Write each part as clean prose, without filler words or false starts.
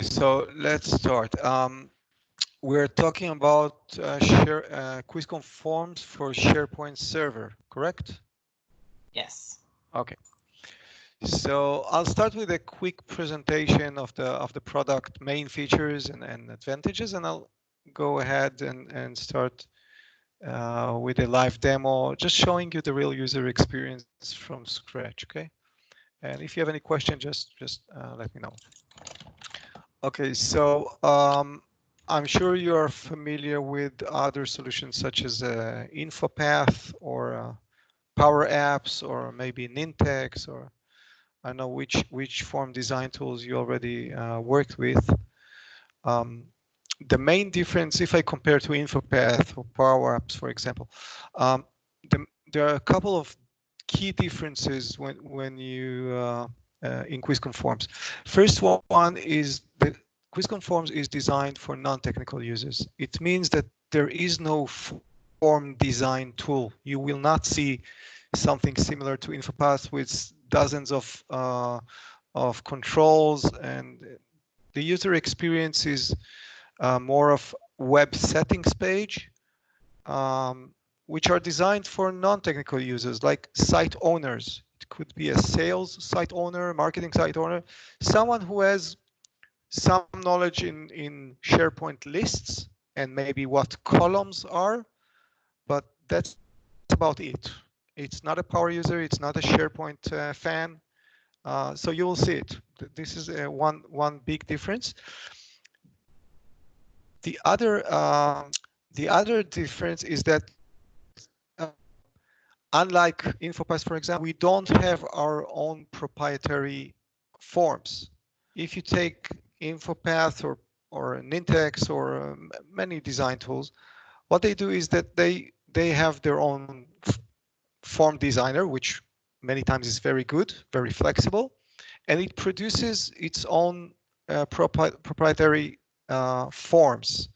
So let's start. We're talking about QuizCon forms for SharePoint server, correct? Yes. Okay. So I'll start with a quick presentation of the product main features and advantages, and I'll go ahead and start with a live demo, just showing you the real user experience from scratch. Okay. And if you have any question, just let me know. Okay, so I'm sure you are familiar with other solutions such as InfoPath or Power Apps or maybe Nintex, or I don't know which form design tools you already worked with. The main difference, if I compare to InfoPath or Power Apps, for example, there are a couple of key differences when you in QuizCon forms. First one is that QuizCon forms is designed for non-technical users. It means that there is no form design tool. You will not see something similar to InfoPath with dozens of controls, and the user experience is more of web settings page, which are designed for non-technical users like site owners. It could be a sales site owner, marketing site owner, someone who has some knowledge in SharePoint lists and maybe what columns are, but that's about it. It's not a power user, it's not a SharePoint fan, so you will see it. This is one big difference. The other difference is that unlike InfoPath, for example, we don't have our own proprietary forms. If you take InfoPath or Nintex or many design tools, what they do is that they have their own form designer, which many times is very good, very flexible, and it produces its own proprietary forms.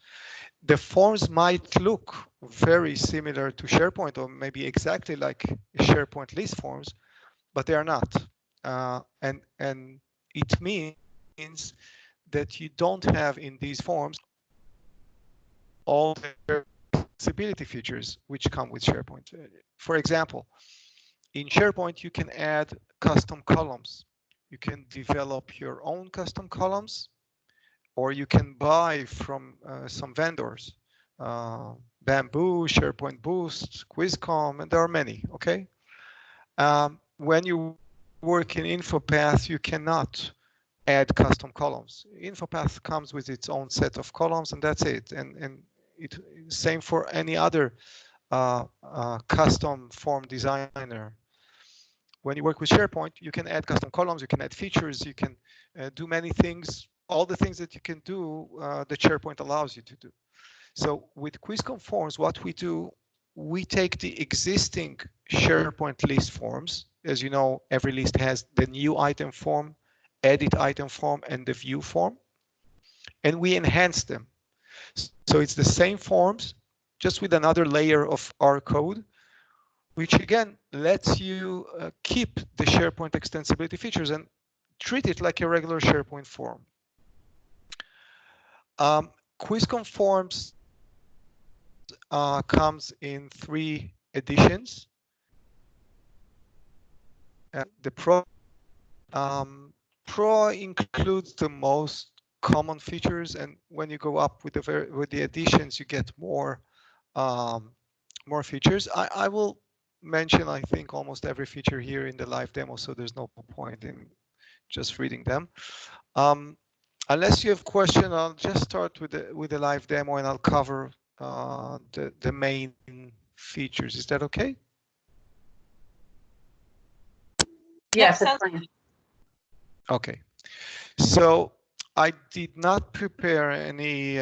The forms might look very similar to SharePoint or maybe exactly like SharePoint list forms, but they are not. And it means that you don't have in these forms all the accessibility features which come with SharePoint. For example, in SharePoint, you can add custom columns. You can develop your own custom columns, or you can buy from some vendors, Bamboo, SharePoint Boost, QuizCon, and there are many, okay? When you work in InfoPath, you cannot add custom columns. InfoPath comes with its own set of columns, and that's it. And it same for any other custom form designer. When you work with SharePoint, you can add custom columns, you can add features, you can do many things, all the things that you can do that SharePoint allows you to do. So with QuizCon forms, what we do, we take the existing SharePoint list forms. As you know, every list has the new item form, edit item form, and the view form, and we enhance them. So it's the same forms, just with another layer of our code, which again lets you keep the SharePoint extensibility features and treat it like a regular SharePoint form. QuizCon forms comes in 3 editions. The Pro includes the most common features, and when you go up with the editions, you get more features. I will mention, I think, almost every feature here in the live demo, so there's no point in just reading them. Unless you have questions, I'll just start with the live demo, and I'll cover the main features. Is that okay? Yes, it's fine. Okay. So I did not prepare any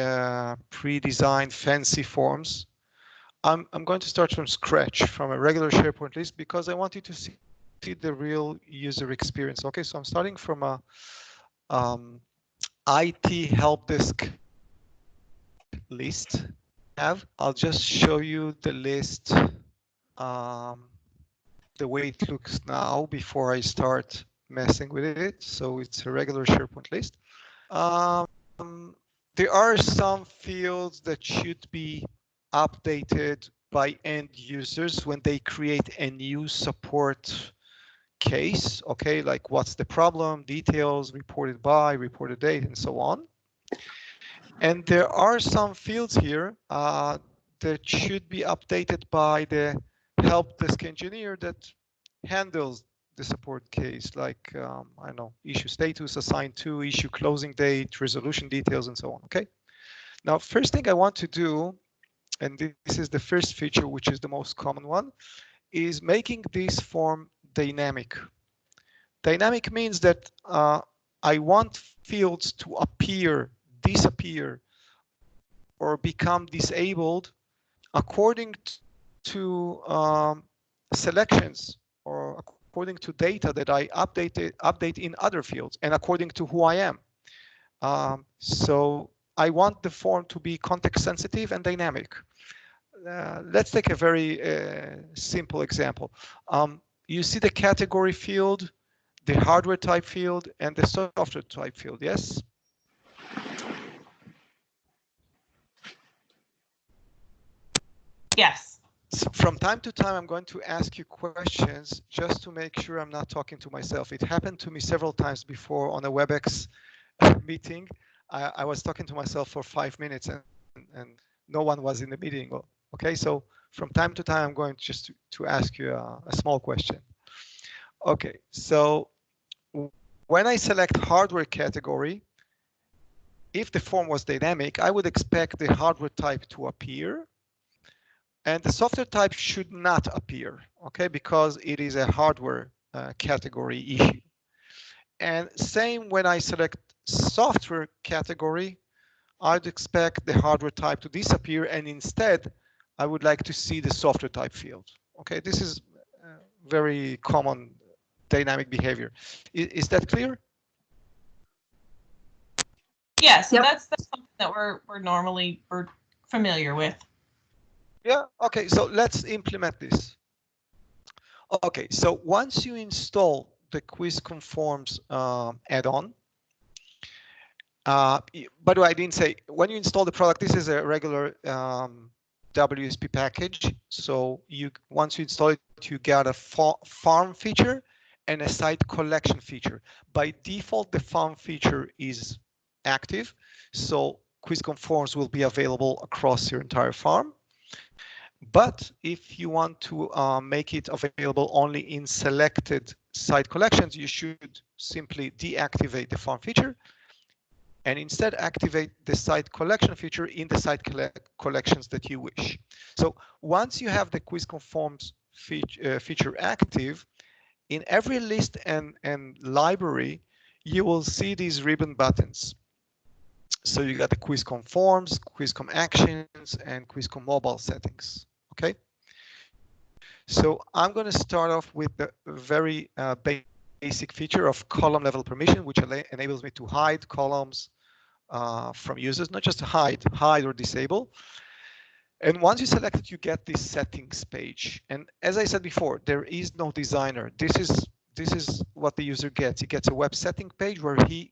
pre-designed fancy forms. I'm going to start from scratch, from a regular SharePoint list, because I want you to see the real user experience. Okay, so I'm starting from a IT help desk list. I'll just show you the list the way it looks now before I start messing with it. So it's a regular SharePoint list. there are some fields that should be updated by end users when they create a new support case, okay, like what's the problem, details, reported by, reported date, and so on. And there are some fields here that should be updated by the help desk engineer that handles the support case, like, I don't know, issue status, assigned to, issue closing date, resolution details, and so on, okay? Now, first thing I want to do, and this is the first feature, which is the most common one, is making this form dynamic. Dynamic means that I want fields to appear, disappear, or become disabled according to selections or according to data that I update in other fields and according to who I am. So I want the form to be context sensitive and dynamic. Let's take a very simple example. You see the category field, the hardware type field, and the software type field, yes? Yes. So from time to time, I'm going to ask you questions just to make sure I'm not talking to myself. It happened to me several times before on a WebEx meeting. I was talking to myself for 5 minutes and no one was in the meeting. Okay, so from time to time, I'm going just to ask you a small question. Okay, so when I select hardware category, if the form was dynamic, I would expect the hardware type to appear and the software type should not appear, okay, because it is a hardware category issue. And same when I select software category, I'd expect the hardware type to disappear and instead I would like to see the software type field. Okay, this is very common dynamic behavior. Is that clear? Yeah, so that's something that we're familiar with. Yeah, okay, so let's implement this. Okay, so once you install the KWIZ Conforms add-on, by the way, I didn't say, when you install the product, this is a regular WSP package. So once you install it, you get a farm feature and a site collection feature. By default, the farm feature is active. So KWIZ Conforms will be available across your entire farm. But if you want to make it available only in selected site collections, you should simply deactivate the farm feature and instead activate the site collection feature in the site collections that you wish. So once you have the KWIZ Conforms feature active, in every list and library, you will see these ribbon buttons. So you got the KWIZ Conforms, QuizCom Actions, and QuizCom Mobile settings, okay? So I'm going to start off with the very basic feature of column level permission, which enables me to hide columns from users, not just hide or disable. And once you select it, you get this settings page. And as I said before, there is no designer. This is what the user gets. He gets a web setting page where he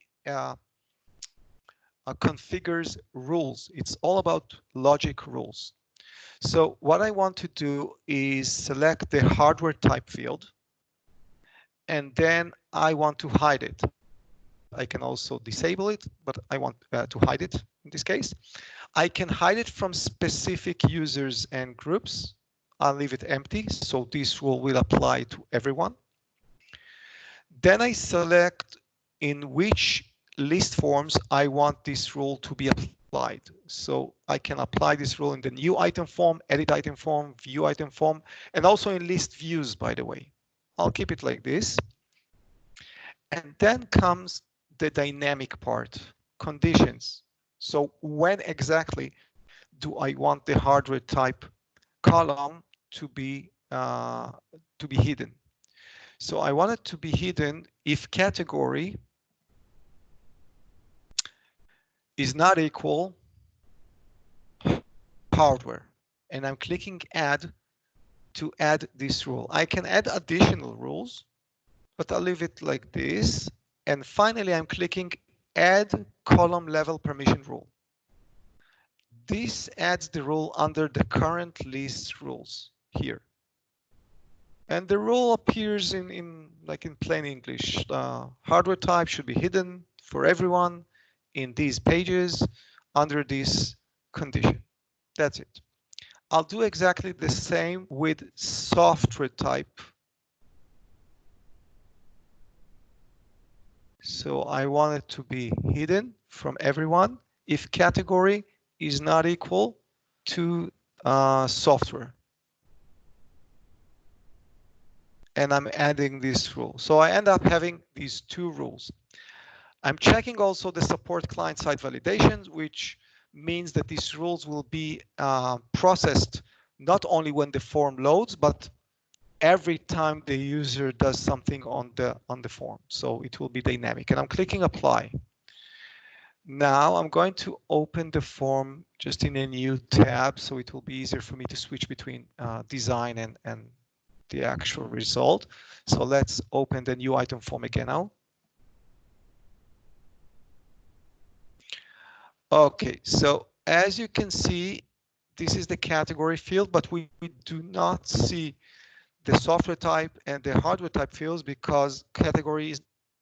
configures rules. It's all about logic rules. So what I want to do is select the hardware type field, and then I want to hide it. I can also disable it, but I want to hide it in this case. I can hide it from specific users and groups. I'll leave it empty, so this will apply to everyone. Then I select in which list forms I want this rule to be applied. So I can apply this rule in the new item form, edit item form, view item form, and also in list views, by the way. I'll keep it like this. And then comes the dynamic part, conditions. So when exactly do I want the hardware type column to be hidden? So I want it to be hidden if category is not equal hardware. And I'm clicking add to add this rule. I can add additional rules, but I'll leave it like this. And finally, I'm clicking add column level permission rule. This adds the rule under the current list rules here. And the rule appears in plain English. Hardware type should be hidden for everyone in these pages under this condition. That's it. I'll do exactly the same with software type. So I want it to be hidden from everyone if category is not equal to software. And I'm adding this rule. So I end up having these two rules. I'm checking also the support client-side validations, which means that these rules will be processed not only when the form loads, but every time the user does something on the form. So it will be dynamic. And I'm clicking apply. Now I'm going to open the form just in a new tab, so it will be easier for me to switch between design and the actual result. So let's open the new item form again now. Okay, so as you can see, this is the category field, but we do not see the software type and the hardware type fields because category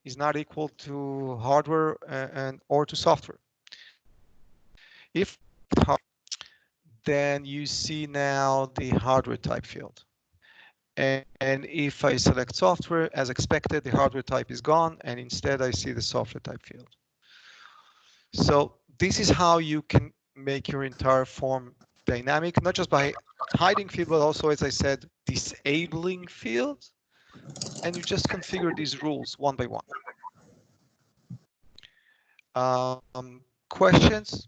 is not equal to hardware or to software. If then you see now the hardware type field. And if I select software, as expected, the hardware type is gone, and instead I see the software type field. So this is how you can make your entire form dynamic, not just by hiding field, but also, as I said, disabling fields. And you just configure these rules one by one. Questions?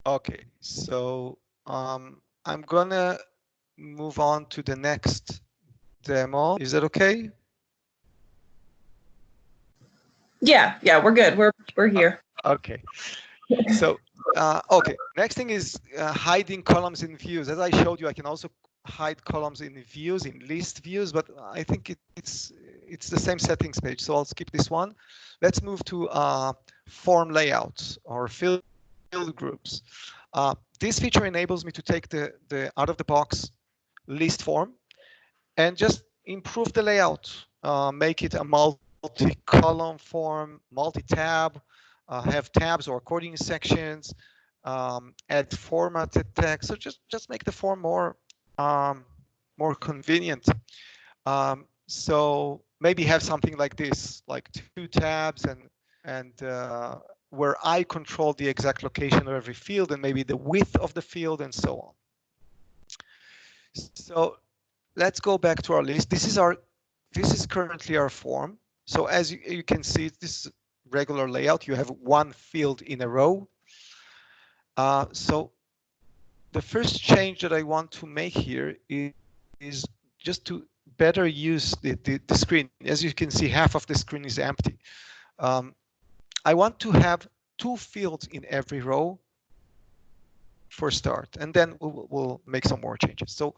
Okay, so I'm gonna move on to the next demo. Is that okay? Yeah, we're good. We're here. Okay. So, okay. Next thing is hiding columns in views. As I showed you, I can also hide columns in views, in list views, but I think it's the same settings page. So I'll skip this one. Let's move to form layouts or field groups. This feature enables me to take the out-of-the-box list form and just improve the layout, make it a multi-column form, multi-tab, have tabs or coordinate sections, add formatted text. So just make the form more convenient. So maybe have something like this, like 2 tabs and where I control the exact location of every field and maybe the width of the field and so on. So let's go back to our list. This is currently our form. So as you can see, this is regular layout. You have one field in a row. So the first change that I want to make here is just to better use the screen. As you can see, half of the screen is empty. I want to have 2 fields in every row for start, and then we'll make some more changes. So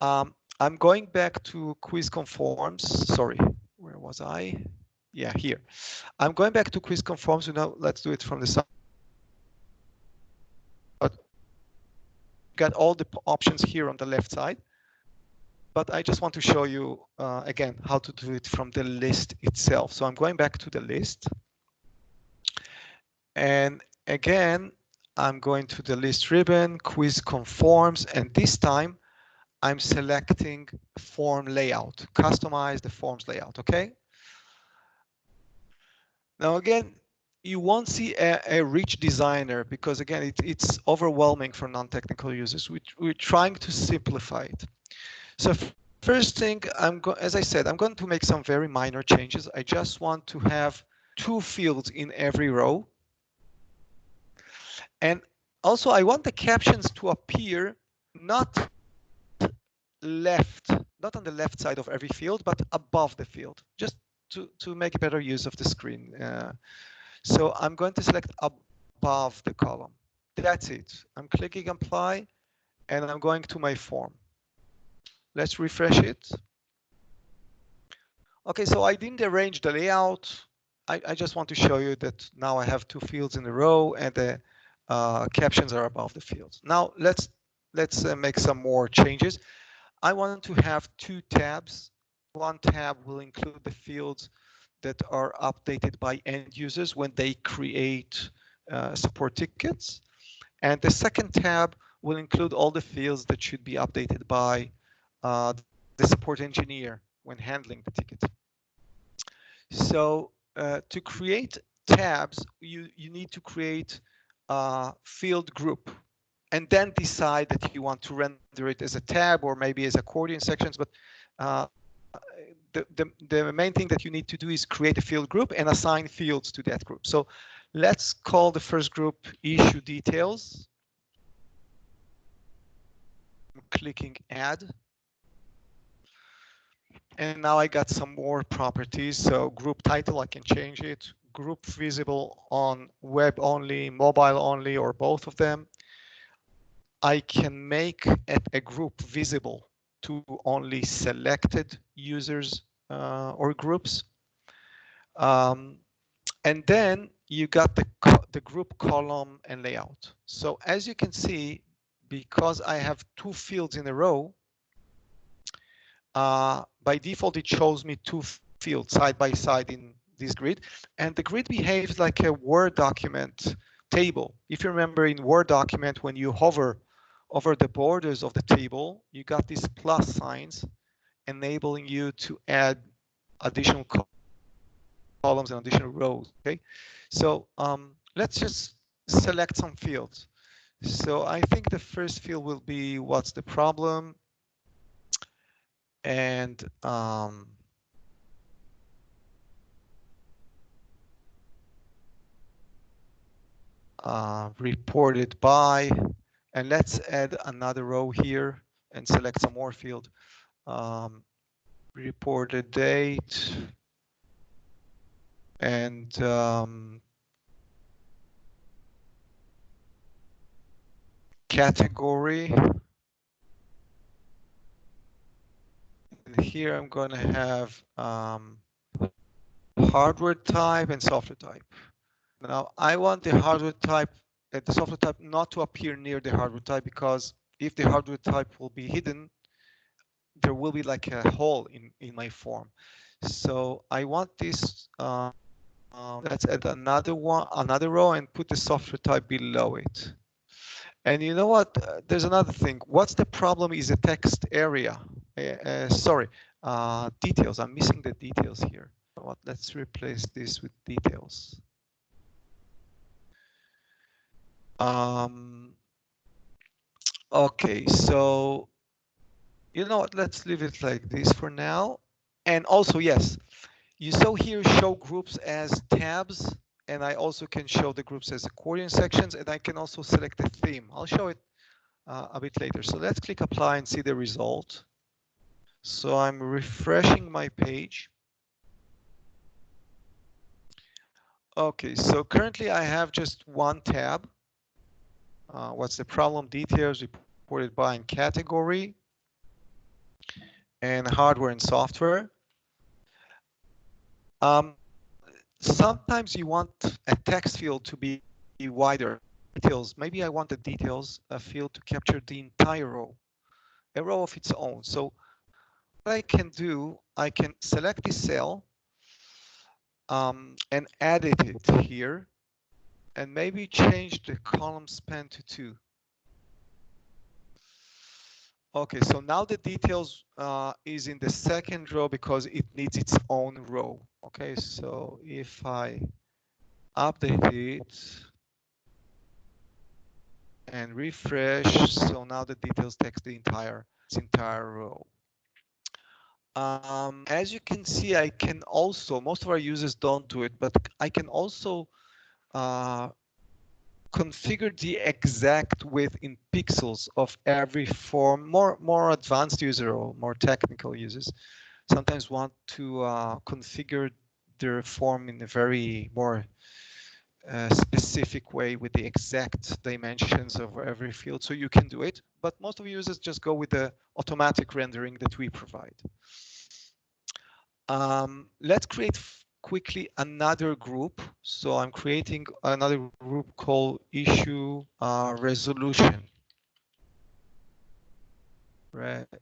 I'm going back to quiz conforms. Sorry, where was I? Yeah, here. I'm going back to quiz conforms. So now let's do it from the side. Got all the options here on the left side, but I just want to show you again how to do it from the list itself. So I'm going back to the list, and again I'm going to the list ribbon, quiz conforms, and this time I'm selecting form layout, customize the forms layout. Okay. Now again, you won't see a rich designer because again it's overwhelming for non-technical users. We're trying to simplify it. So first thing, as I said, I'm going to make some very minor changes. I just want to have 2 fields in every row. And also I want the captions to appear not on the left side of every field, but above the field, just to make a better use of the screen. So I'm going to select above the column. That's it. I'm clicking apply, and I'm going to my form. Let's refresh it. Okay, so I didn't arrange the layout. I just want to show you that now I have two fields in a row and the captions are above the fields. Now let's make some more changes. I want to have two tabs. One tab will include the fields that are updated by end users when they create support tickets. And the second tab will include all the fields that should be updated by the support engineer when handling the ticket. So to create tabs, you need to create a field group and then decide that you want to render it as a tab or maybe as accordion sections. But the main thing that you need to do is create a field group and assign fields to that group. So let's call the first group issue details. I'm clicking add. And now I got some more properties. So group title, I can change it. Group visible on web only, mobile only, or both of them. I can make a group visible to only selected users or groups. And then you got the group column and layout. So as you can see, because I have two fields in a row, by default, it shows me two fields side by side in this grid. And the grid behaves like a Word document table. If you remember in Word document, when you hover over the borders of the table, you got these plus signs enabling you to add additional columns and additional rows. Okay, so let's just select some fields. So I think the first field will be what's the problem, and reported by, and let's add another row here and select some more field. Reported date and category. And here I'm going to have hardware type and software type. Now I want the hardware type, the software type not to appear near the hardware type, because if the hardware type will be hidden, there will be like a hole in my form. So I want this, let's add another row and put the software type below it. And you know what? There's another thing. What's the problem is the text area. Sorry, details. I'm missing the details here. What? Let's replace this with details. Okay, so you know what? Let's leave it like this for now. And also, yes, you saw here show groups as tabs, and I also can show the groups as accordion sections, and I can also select a theme. I'll show it a bit later. So let's click apply and see the result. So I'm refreshing my page. Okay, so currently I have just one tab. What's the problem? Details reported by in category and hardware and software. Sometimes you want a text field to be wider. Details. Maybe I want the details field to capture the entire row, a row of its own. So what I can do, I can select this cell and edit it here, and maybe change the column span to 2. Okay, so now the details is in the second row because it needs its own row. Okay, so if I update it and refresh, so now the details takes the entire row. As you can see, I can also, most of our users don't do it, but I can also configure the exact width in pixels of every form. More advanced user or more technical users sometimes want to configure their form in a very more specific way with the exact dimensions of every field. So you can do it, but most of users just go with the automatic rendering that we provide. Let's create quickly another group. So I'm creating another group called issue resolution. Resolution.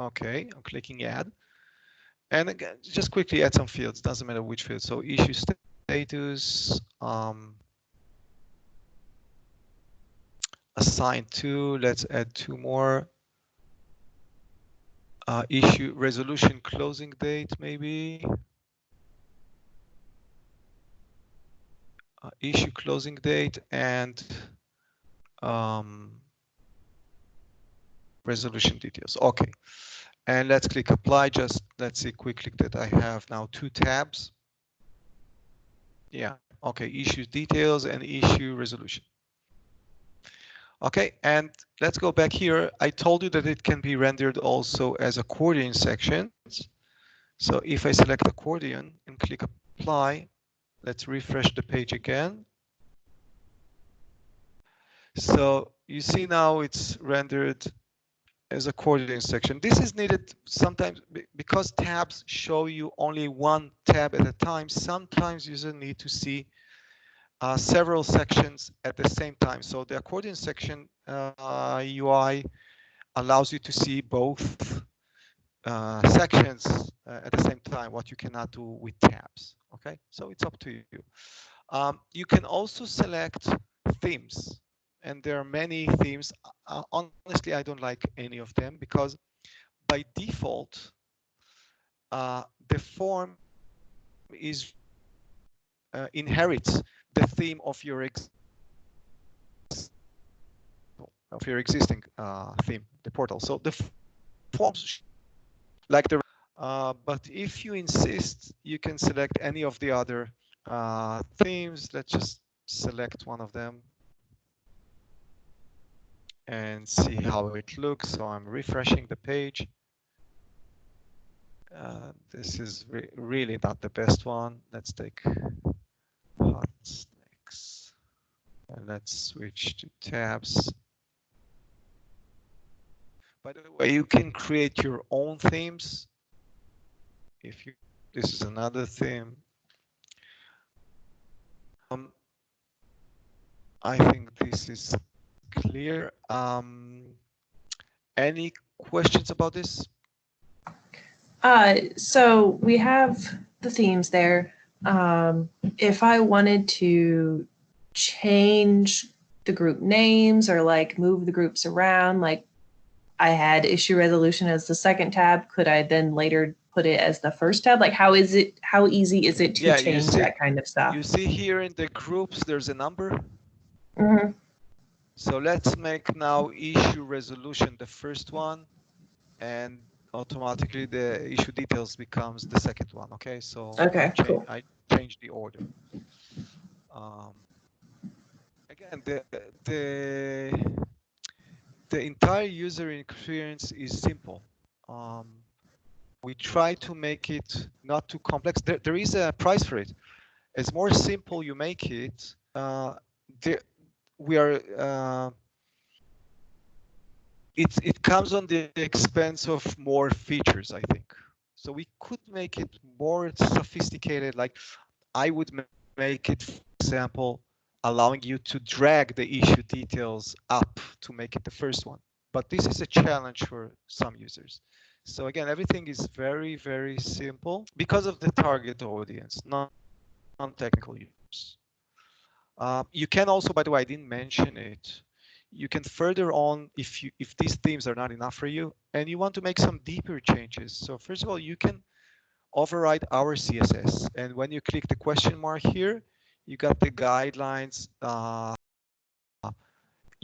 Okay, I'm clicking add. And again, just quickly add some fields, doesn't matter which field. So issue status, assign to, let's add 2 more. Issue resolution closing date, maybe. Issue closing date and resolution details. Okay, and let's click apply. Just let's see quickly that I have now 2 tabs. Yeah, okay, issue details and issue resolution. Okay, and let's go back here. I told you that it can be rendered also as accordion sections. So if I select accordion and click apply, let's refresh the page again. So you see now it's rendered as accordion section. This is needed sometimes because tabs show you only one tab at a time. Sometimes users need to see several sections at the same time. So the accordion section UI allows you to see both sections at the same time, what you cannot do with tabs. Okay, so it's up to you. You can also select themes, and there are many themes. Honestly, I don't like any of them because by default, the form is inherits the theme of your existing theme, the portal. So the forms like the but if you insist, you can select any of the other themes. Let's just select one of them and see how it looks. So I'm refreshing the page. This is really not the best one. Let's take hot snakes and let's switch to tabs. By the way, you can create your own themes. If you, this is another theme. I think this is clear. Any questions about this? So we have the themes there. If I wanted to change the group names or like move the groups around, like I had issue resolution as the second tab, could I then later put it as the first tab? Like how easy is it to change that kind of stuff? You see here in the groups, there's a number. Mm-hmm. So let's make now issue resolution the first one, and automatically the issue details becomes the second one. Okay, so okay, cool. I changed the order. Again, the entire user experience is simple. We try to make it not too complex. There is a price for it. As more simple you make it, it comes on the expense of more features, I think. So we could make it more sophisticated. Like I would make it, for example, allowing you to drag the issue details up to make it the first one. But this is a challenge for some users. So again, everything is very, very simple because of the target audience, non-technical users. You can also, by the way, I didn't mention it. You can further on if these themes are not enough for you and you want to make some deeper changes. So first of all, you can override our CSS, and when you click the question mark here, you got the guidelines.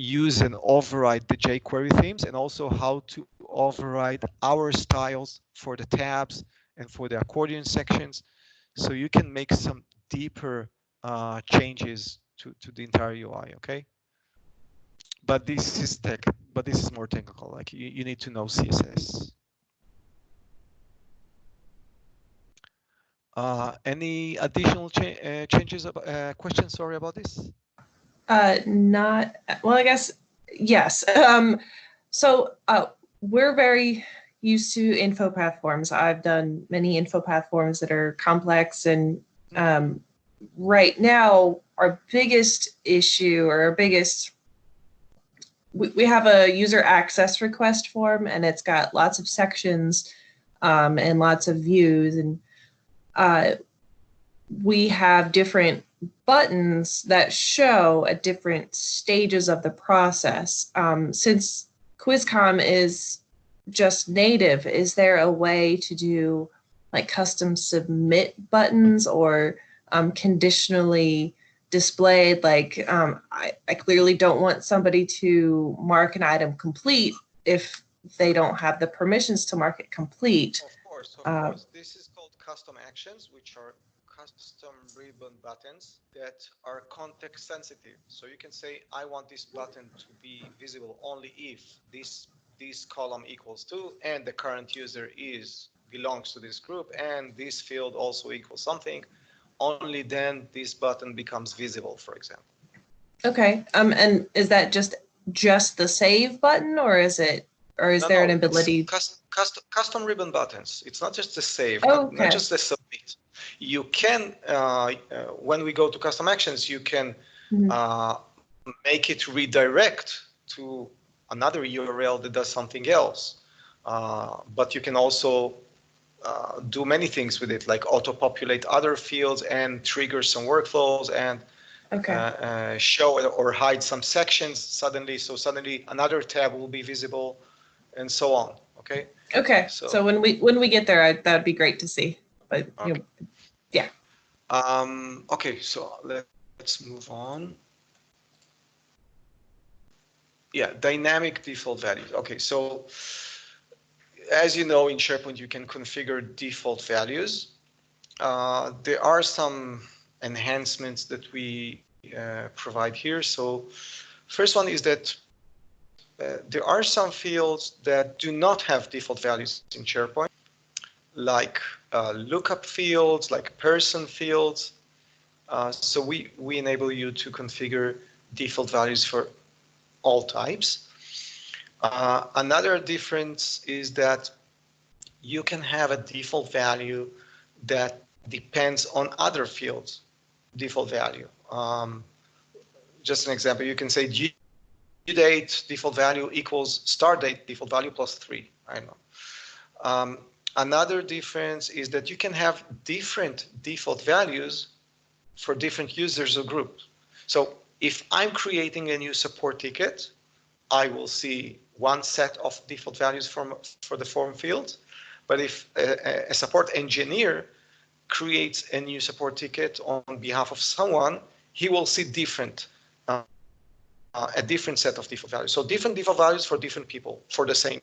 Use and override the jQuery themes, and also how to override our styles for the tabs and for the accordion sections. So you can make some deeper changes to the entire UI. Okay. But this is more technical. Like you need to know CSS. Any additional changes? Questions? Sorry about this. Not well. I guess yes. So we're very used to InfoPath forms. I've done many InfoPath forms that are complex, and right now our biggest issue, or our biggest, we have a user access request form, and it's got lots of sections and lots of views, and we have different buttons that show at different stages of the process. Since QuizCom is just native, is there a way to do like custom submit buttons, or conditionally displayed? Like I clearly don't want somebody to mark an item complete if they don't have the permissions to mark it complete. Of course. This is called custom actions, which are custom ribbon buttons that are context sensitive. So you can say, I want this button to be visible only if this column equals 2 and the current user belongs to this group, and this field also equals something. Only then this button becomes visible, for example. Okay. And is that just the save button, or is there an ability? Custom ribbon buttons. It's not just the save, Okay. not just the submit. You can, when we go to custom actions, you can make it redirect to another URL that does something else. But you can also do many things with it, like auto-populate other fields and trigger some workflows, and show or hide some sections suddenly. So suddenly another tab will be visible, and so on. Okay. Okay. So when we get there, that'd be great to see. But okay. Yeah. Okay. So let's move on. Yeah, dynamic default values. Okay. So as you know, in SharePoint, you can configure default values. There are some enhancements that we provide here. So first one is that there are some fields that do not have default values in SharePoint, like lookup fields, like person fields. So we enable you to configure default values for all types. Another difference is that you can have a default value that depends on other fields' default value. Just an example, you can say GDIT default value equals start date default value plus 3. I don't know. Another difference is that you can have different default values for different users or groups. So if I'm creating a new support ticket, I will see one set of default values for the form field. But if a support engineer creates a new support ticket on behalf of someone, he will see a different set of default values. So different default values for different people for the same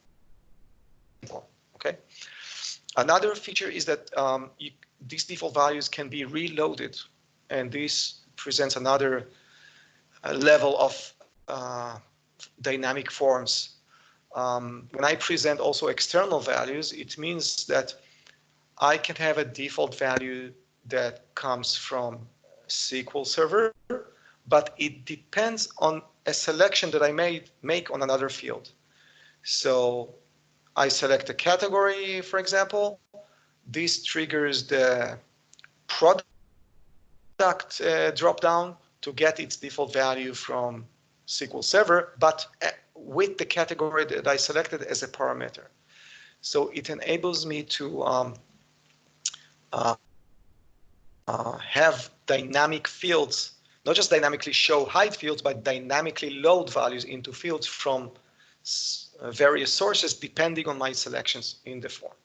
form. Okay. Another feature is that these default values can be reloaded, and this presents another level of dynamic forms. When I present also external values, it means that I can have a default value that comes from SQL Server, but it depends on a selection that I make on another field. So I select a category, for example. This triggers the product dropdown to get its default value from SQL Server, but with the category that I selected as a parameter. So it enables me to have dynamic fields, not just dynamically show hide fields, but dynamically load values into fields from various sources depending on my selections in the form.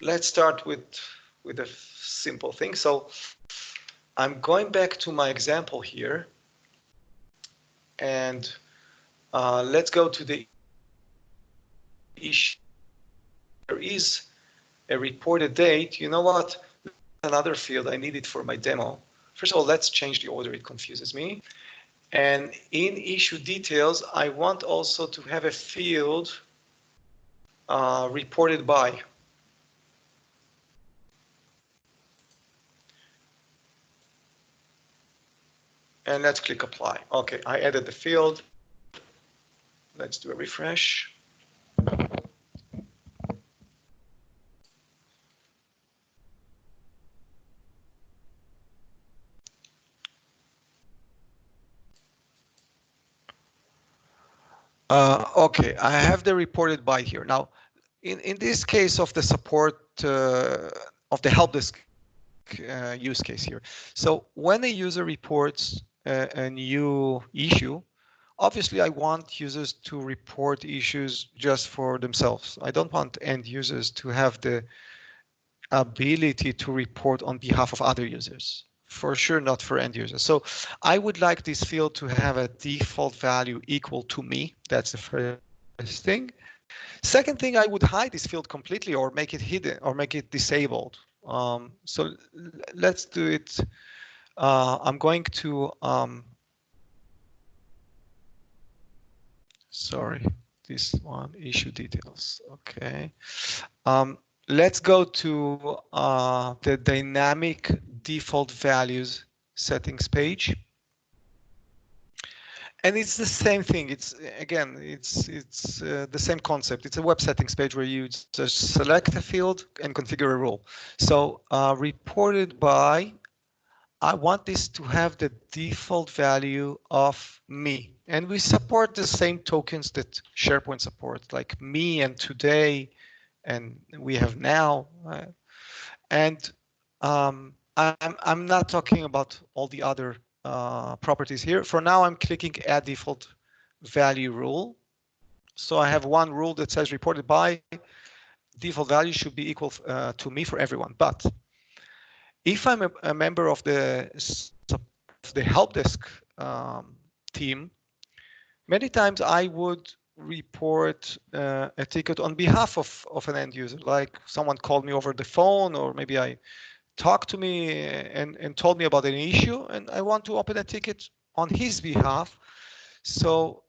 Let's start with a simple thing. So I'm going back to my example here, and let's go to the issue. There is a reported date. You know what? Another field, I need it for my demo. First of all, let's change the order. It confuses me. And in issue details, I want also to have a field reported by. And let's click apply. Okay, I added the field. Let's do a refresh. Okay, I have the reported by here. Now, in this case of the support of the help desk use case here. So when a user reports a new issue, obviously I want users to report issues just for themselves. I don't want end users to have the ability to report on behalf of other users. For sure, not for end users. So I would like this field to have a default value equal to me. That's the first thing. Second thing, I would hide this field completely or make it hidden or make it disabled. So let's do it. I'm going to, sorry, this one, issue details. Okay. Let's go to the dynamic default values settings page. And it's the same thing. It's again, it's the same concept. It's a web settings page where you just select a field and configure a rule. So reported by, I want this to have the default value of me. And we support the same tokens that SharePoint supports, like me and today, and we have now. And I'm not talking about all the other properties here. For now, I'm clicking add default value rule. So I have one rule that says reported by default value should be equal to me for everyone. But if I'm a member of the help desk team, many times I would report a ticket on behalf of an end user, like someone called me over the phone, or maybe I talked to me and told me about an issue, and I want to open a ticket on his behalf. So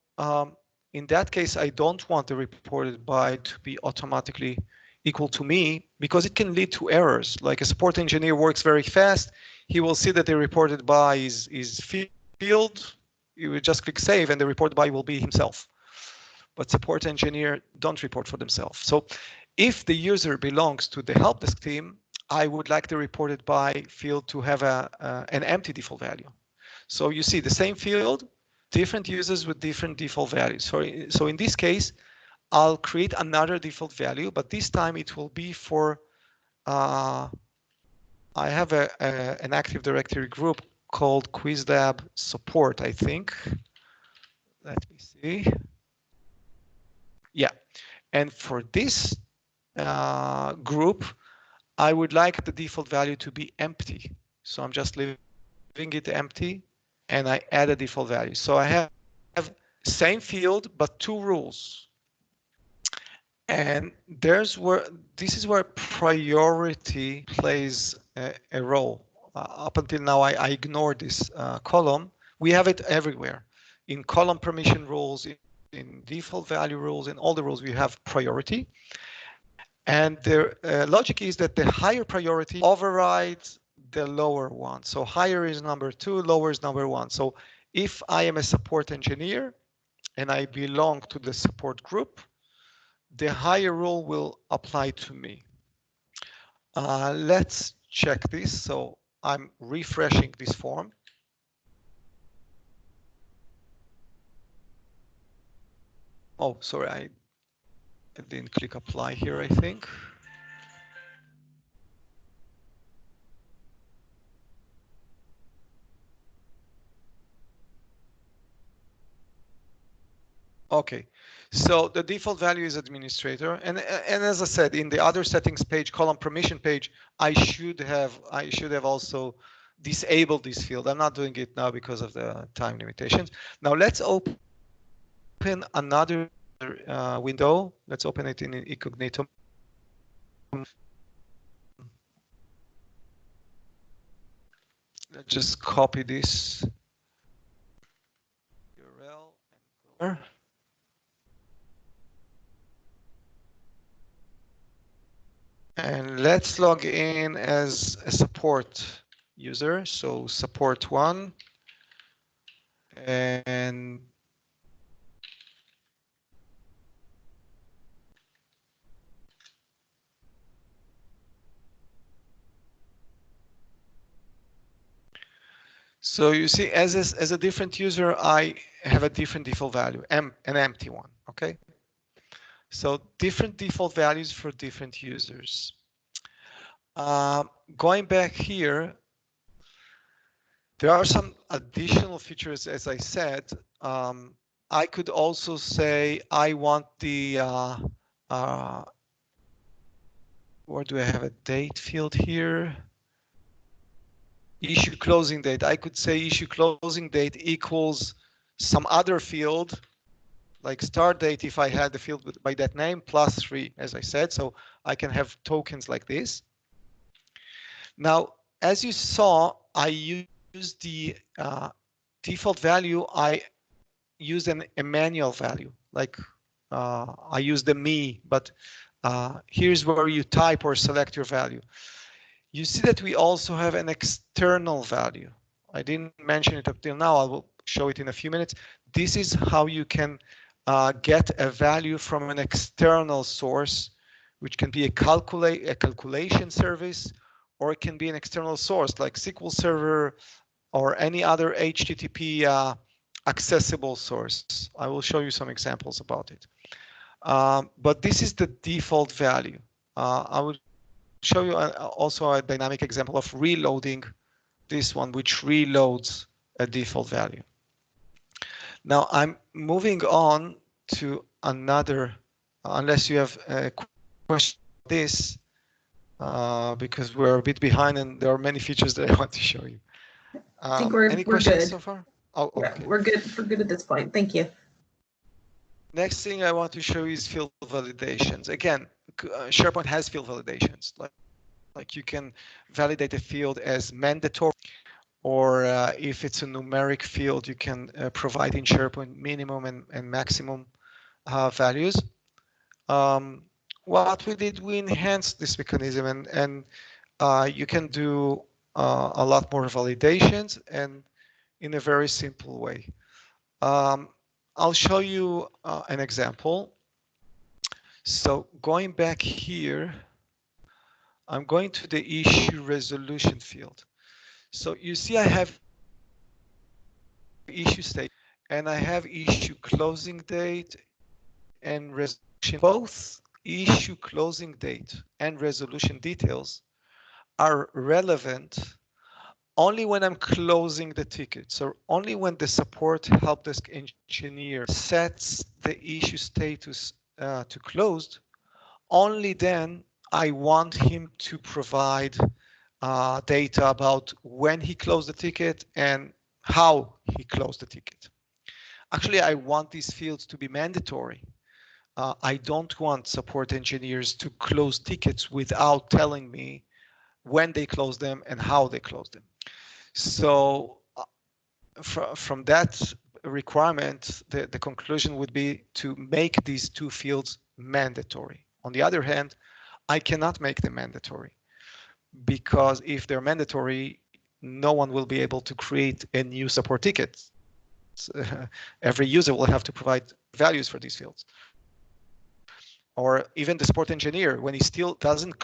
in that case, I don't want the reported by to be automatically equal to me, because it can lead to errors. Like a support engineer works very fast. He will see that the reported by is field. You will just click save and the reported by will be himself. But support engineer don't report for themselves. So if the user belongs to the help desk team, I would like the reported by field to have an empty default value. So you see the same field, different users with different default values. So in this case, I'll create another default value, but this time it will be for, I have an Active Directory group called KWIZ Lab support, I think. Let me see. Yeah, and for this group, I would like the default value to be empty. So I'm just leaving it empty, and I add a default value. So I have same field, but two rules. And this is where priority plays a role. Up until now, I ignored this column. We have it everywhere. In column permission rules, in default value rules, in all the rules, we have priority. And the logic is that the higher priority overrides the lower one. So higher is number 2, lower is number 1. So if I am a support engineer and I belong to the support group, the higher rule will apply to me. Let's check this. So I'm refreshing this form. Oh, sorry, I didn't click apply here, I think. Okay, so the default value is administrator, and as I said, in the other settings page, column permission page, I should have also disabled this field. I'm not doing it now because of the time limitations. Now let's open another window. Let's open it in incognito. Let's just copy this URL and go. And let's log in as a support user. So support 1. And So you see, as a different user, I have a different default value, an empty one, okay? So different default values for different users. Going back here, there are some additional features, as I said. I could also say I want the, where do I have a date field here? Issue closing date. I could say issue closing date equals some other field, like start date if I had the field by that name, +3, as I said. So I can have tokens like this. Now, as you saw, I used the default value. I used a manual value, like I use the me, but here's where you type or select your value. You see that we also have an external value. I didn't mention it up till now. I will show it in a few minutes. This is how you can get a value from an external source, which can be a calculation service, or it can be an external source like SQL Server or any other HTTP accessible source. I will show you some examples about it. But this is the default value. I will show you also a dynamic example of reloading this one, which reloads a default value. Now I'm moving on to another, unless you have a question on this, because we're a bit behind and there are many features that I want to show you. I think any we're questions good so far? Oh, yeah, okay. we're good. We're good at this point. Thank you. Next thing I want to show you is field validations. Again, SharePoint has field validations. Like you can validate a field as mandatory, or if it's a numeric field, you can provide in SharePoint minimum and maximum values. What we did, we enhanced this mechanism, and you can do a lot more validations and in a very simple way. I'll show you an example. So going back here, I'm going to the issue resolution field. So you see I have issue state and I have issue closing date and resolution. Both issue closing date and resolution details are relevant only when I'm closing the ticket. So only when the support help desk engineer sets the issue status to closed, only then I want him to provide data about when he closed the ticket and how he closed the ticket. Actually, I want these fields to be mandatory. I don't want support engineers to close tickets without telling me when they close them and how they close them. So from that requirement, the conclusion would be to make these two fields mandatory. On the other hand, I cannot make them mandatory, because if they're mandatory, no one will be able to create a new support ticket. Every user will have to provide values for these fields. Or even the support engineer, when he still doesn't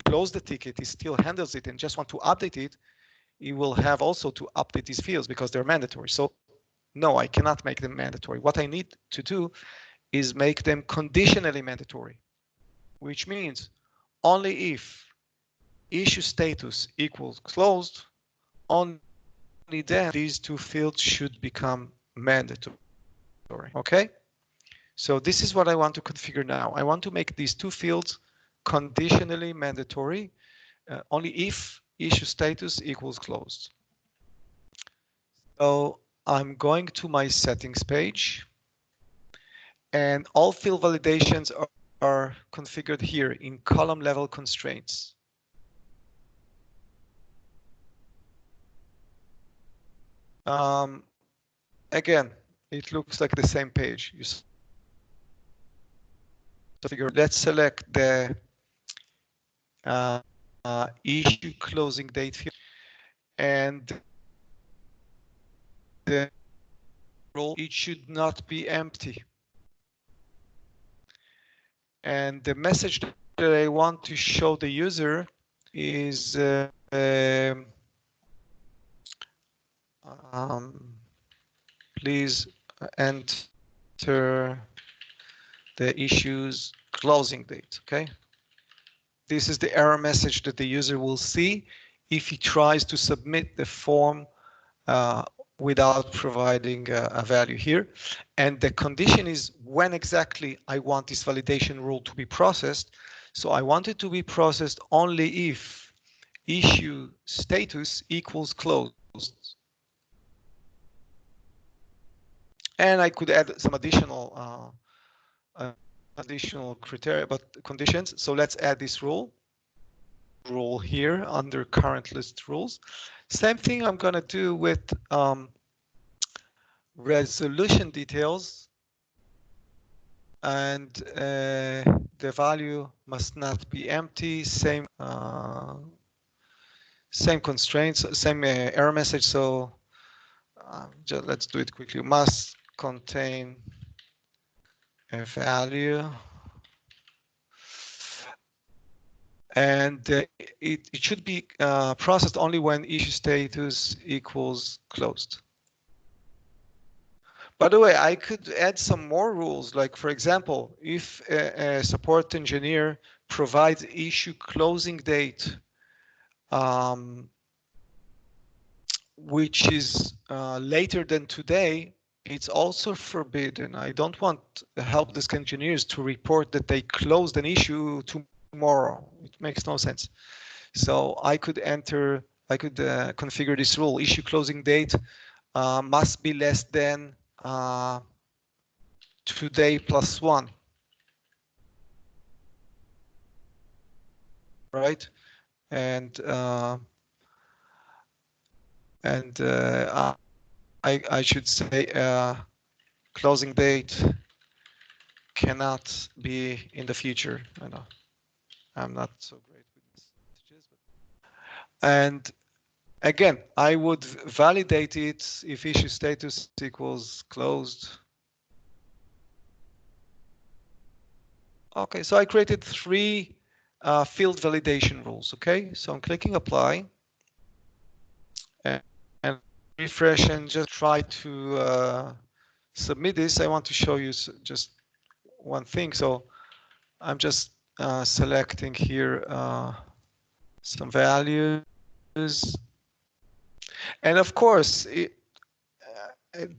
close the ticket, he still handles it and just want to update it, he will have also to update these fields because they're mandatory. So no, I cannot make them mandatory. What I need to do is make them conditionally mandatory, which means only if issue status equals closed, only then these two fields should become mandatory. Okay? So this is what I want to configure now. I want to make these two fields conditionally mandatory only if issue status equals closed. So I'm going to my settings page, and all field validations are configured here in column level constraints. Again, it looks like the same page. You figure. Let's select the issue closing date field, and the role, it should not be empty. And the message that I want to show the user is please enter the issue's closing date. Okay. This is the error message that the user will see if he tries to submit the form without providing a value here. And the condition is when exactly I want this validation rule to be processed. So I want it to be processed only if issue status equals closed. And I could add some additional criteria, but conditions. So let's add this rule here under current list rules. Same thing I'm going to do with resolution details, and the value must not be empty. Same constraints, same error message. So let's do it quickly. Must contain a value, and it should be processed only when issue status equals closed. By the way, I could add some more rules, like for example, if a support engineer provides issue closing date, which is later than today, it's also forbidden. I don't want help desk engineers to report that they closed an issue tomorrow. It makes no sense. So I could configure this rule: issue closing date must be less than today plus 1, right? And I should say closing date cannot be in the future. I know I'm not so great with messages, and again, I would validate it if issue status equals closed. Okay, so I created 3 field validation rules. Okay, so I'm clicking apply and refresh and just try to submit this. I want to show you just one thing. So I'm just selecting here some values. And of course,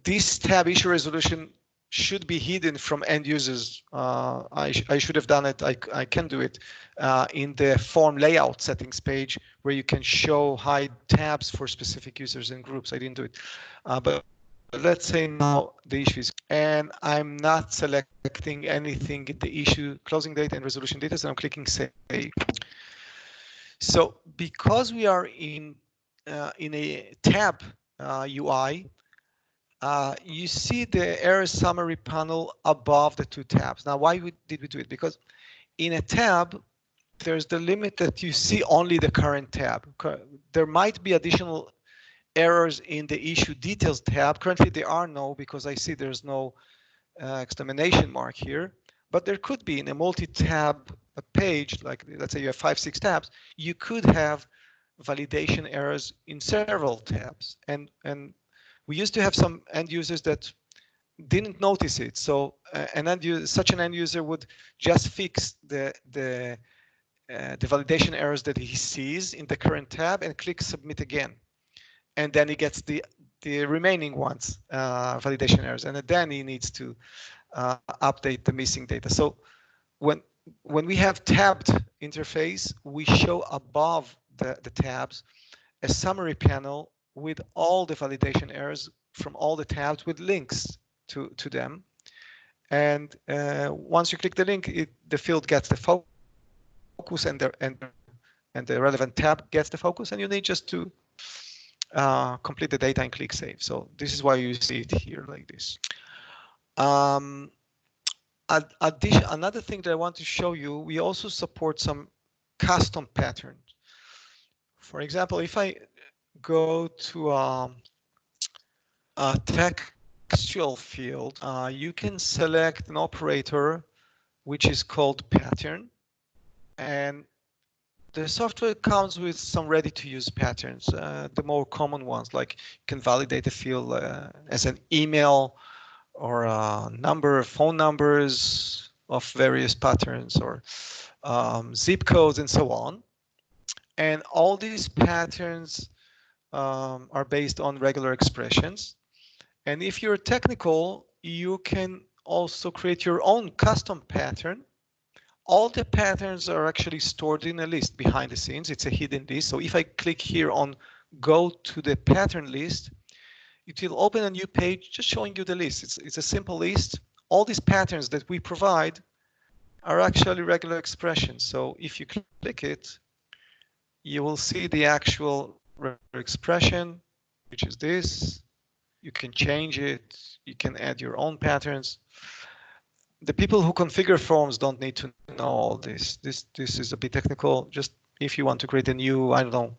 this tab issue resolution should be hidden from end users. I should have done it. I can do it in the form layout settings page where you can hide tabs for specific users and groups. I didn't do it. But let's say now the issue is, and I'm not selecting anything in the issue closing date and resolution data, so I'm clicking save. So because we are in a tab UI, you see the error summary panel above the 2 tabs. Now, why did we do it? Because in a tab, there's the limit that you see only the current tab. There might be additional errors in the issue details tab. Currently, there are no, because I see there's no exclamation mark here. But there could be in a multi-tab page, like let's say you have 5-6 tabs, you could have validation errors in several tabs. And we used to have some end users that didn't notice it. So such an end user would just fix the validation errors that he sees in the current tab and click submit again. And then he gets the remaining ones, validation errors. And then he needs to update the missing data. So when we have tabbed interface, we show above the tabs a summary panel with all the validation errors from all the tabs with links to them. And once you click the link, the field gets the focus and the relevant tab gets the focus, and you need just to complete the data and click save. So this is why you see it here like this. Another thing that I want to show you, we also support some custom patterns. For example, if I go to a textual field, you can select an operator which is called pattern, and The software comes with some ready-to-use patterns, the more common ones, like you can validate a field as an email or a number of phone numbers of various patterns or zip codes and so on. And all these patterns are based on regular expressions. And if you're technical, you can also create your own custom pattern. All the patterns are actually stored in a list behind the scenes. It's a hidden list. So if I click here on go to the pattern list, it will open a new page just showing you the list. It's a simple list. All these patterns that we provide are actually regular expressions. So if you click it, you will see the actual regular expression, which is this. You can change it. You can add your own patterns. The people who configure forms don't need to know all this. This is a bit technical. Just if you want to create a new, I don't know.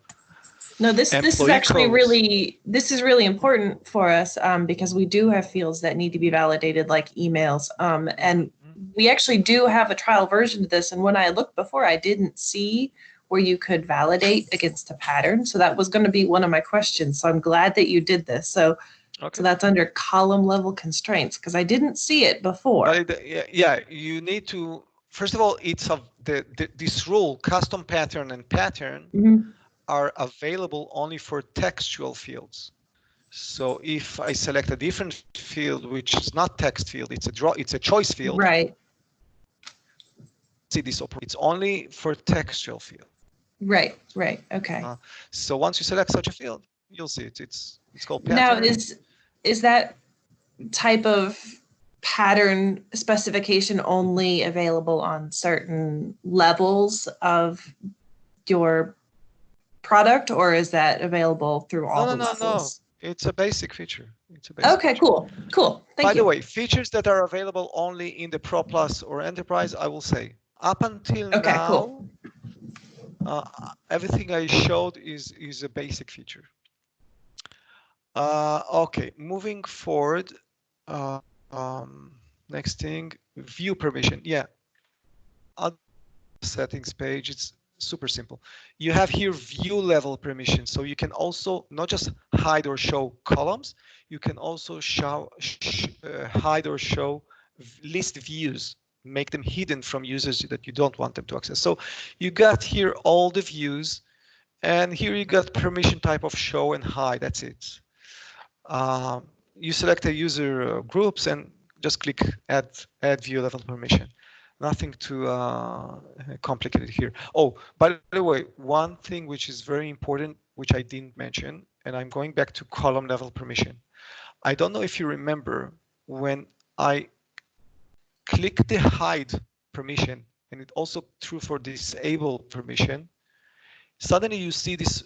No, this is actually codes. really important for us because we do have fields that need to be validated, like emails. And we actually do have a trial version of this. And when I looked before, I didn't see where you could validate against a pattern. So that was going to be one of my questions. So I'm glad that you did this. So. Okay. So that's under column level constraints because I didn't see it before. But yeah, you need to, first of all, it's this rule, custom pattern and pattern are available only for textual fields. So if I select a different field, which is not text field, it's a choice field. Right. See this, it's only for textual field. Right. Okay. So once you select such a field, you'll see it. It's called pattern. Now, is that type of pattern specification only available on certain levels of your product, or is that available through all the levels? No. It's a basic feature. Okay, cool. Cool. Thank you. By the way, features that are available only in the Pro Plus or Enterprise, I will say, up until now, cool. Everything I showed is a basic feature. Okay, moving forward. Next thing, view permission. Yeah, on the settings page, it's super simple. You have here view level permission, so you can also not just hide or show columns, you can also hide or show list views, make them hidden from users that you don't want them to access. So you got here all the views, and here you got permission type of show and hide. That's it. You select a user groups and just click add view level permission. Nothing too complicated here. Oh, by the way, one thing which is very important, which I didn't mention, and I'm going back to column level permission. I don't know if you remember when I click the hide permission, and it's also true for disable permission, suddenly you see this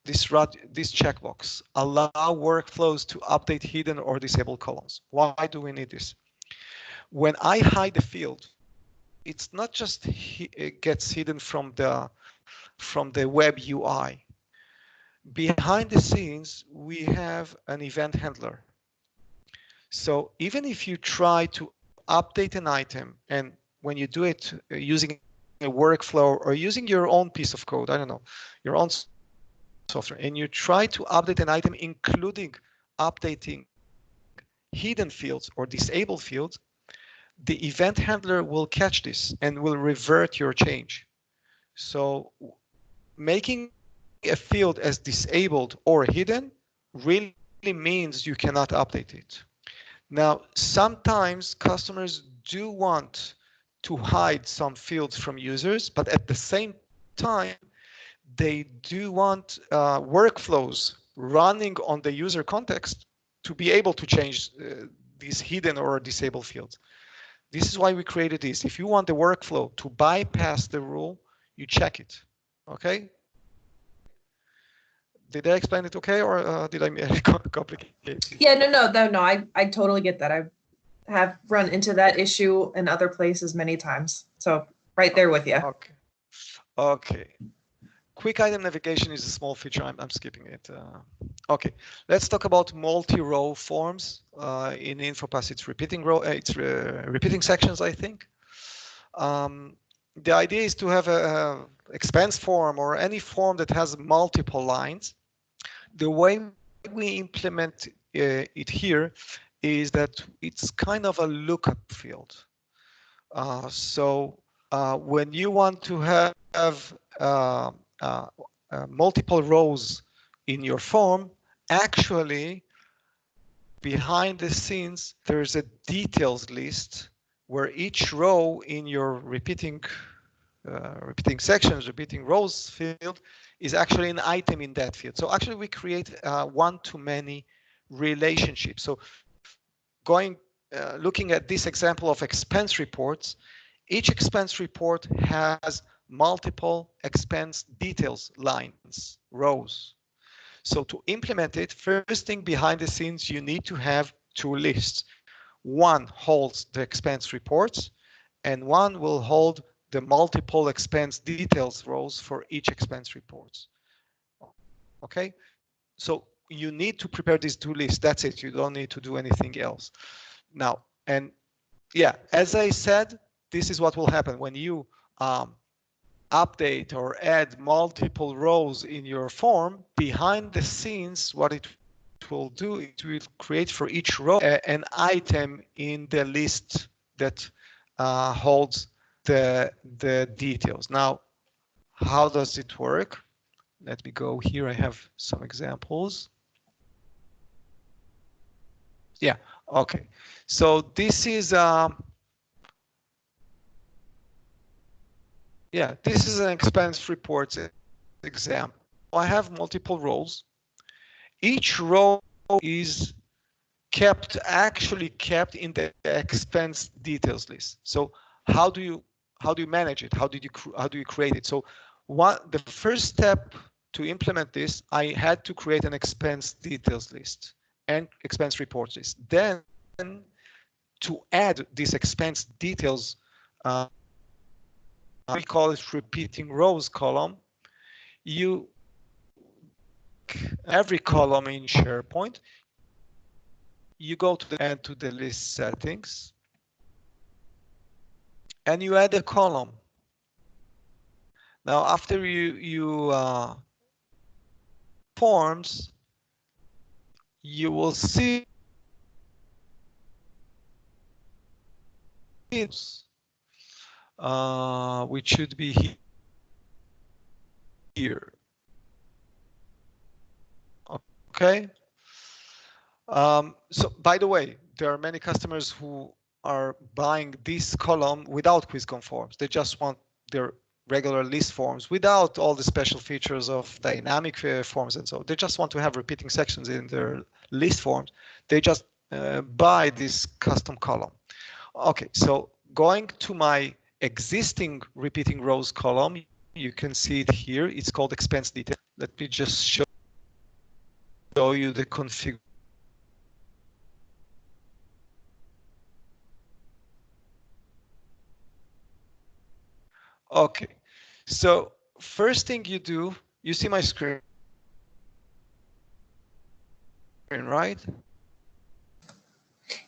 this checkbox, allow workflows to update hidden or disabled columns. Why do we need this? When I hide the field, it's not just it gets hidden from the web UI. Behind the scenes, we have an event handler. So even if you try to update an item, and when you do it using a workflow or using your own piece of code, I don't know, your own software, and you try to update an item, including updating hidden fields or disabled fields, the event handler will catch this and will revert your change. So making a field as disabled or hidden really means you cannot update it. Now, sometimes customers do want to hide some fields from users, but at the same time, they do want workflows running on the user context to be able to change these hidden or disabled fields. This is why we created this. If you want the workflow to bypass the rule, you check it. Okay? Did I explain it okay, or did I complicate it? Yeah, no. I totally get that. I have run into that issue in other places many times. So right there with you. Okay. Quick item navigation is a small feature. I'm skipping it. Okay, let's talk about multi-row forms. In InfoPass, it's repeating repeating sections, I think. The idea is to have expense form or any form that has multiple lines, the way we implement it here is that it's kind of a lookup field. So when you want to have multiple rows in your form, actually behind the scenes there's a details list where each row in your repeating sections, repeating rows field is actually an item in that field. So actually we create one-to-many relationship. So looking at this example of expense reports, each expense report has multiple expense details lines, rows. So to implement it, first thing behind the scenes, you need to have two lists. One holds the expense reports, and one will hold the multiple expense details rows for each expense reports. Okay, so you need to prepare these two lists. That's it. You don't need to do anything else. Now, and yeah, as I said, this is what will happen when you update or add multiple rows in your form. Behind the scenes, what it will do, it will create for each row an item in the list that holds the details. Now, how does it work? Let me go here. I have some examples. Yeah, okay. So this is this is an expense reports example. I have multiple rows. Each row is actually kept in the expense details list. So how do you manage it? How do you create it? So the first step to implement this, I had to create an expense details list and expense reports list. Then to add this expense details, we call it repeating rows column. You every column in SharePoint, you go to the list settings and you add a column. Now after you forms, you will see it, which should be here. Okay. So by the way, there are many customers who are buying this column without QuizCon forms. They just want their regular list forms without all the special features of dynamic forms and so. They just want to have repeating sections in their list forms. They just buy this custom column. Okay, so going to my existing repeating rows column, you can see it here. It's called expense detail. Let me just show you the configuration. Okay, so first thing you do, you see my screen, right?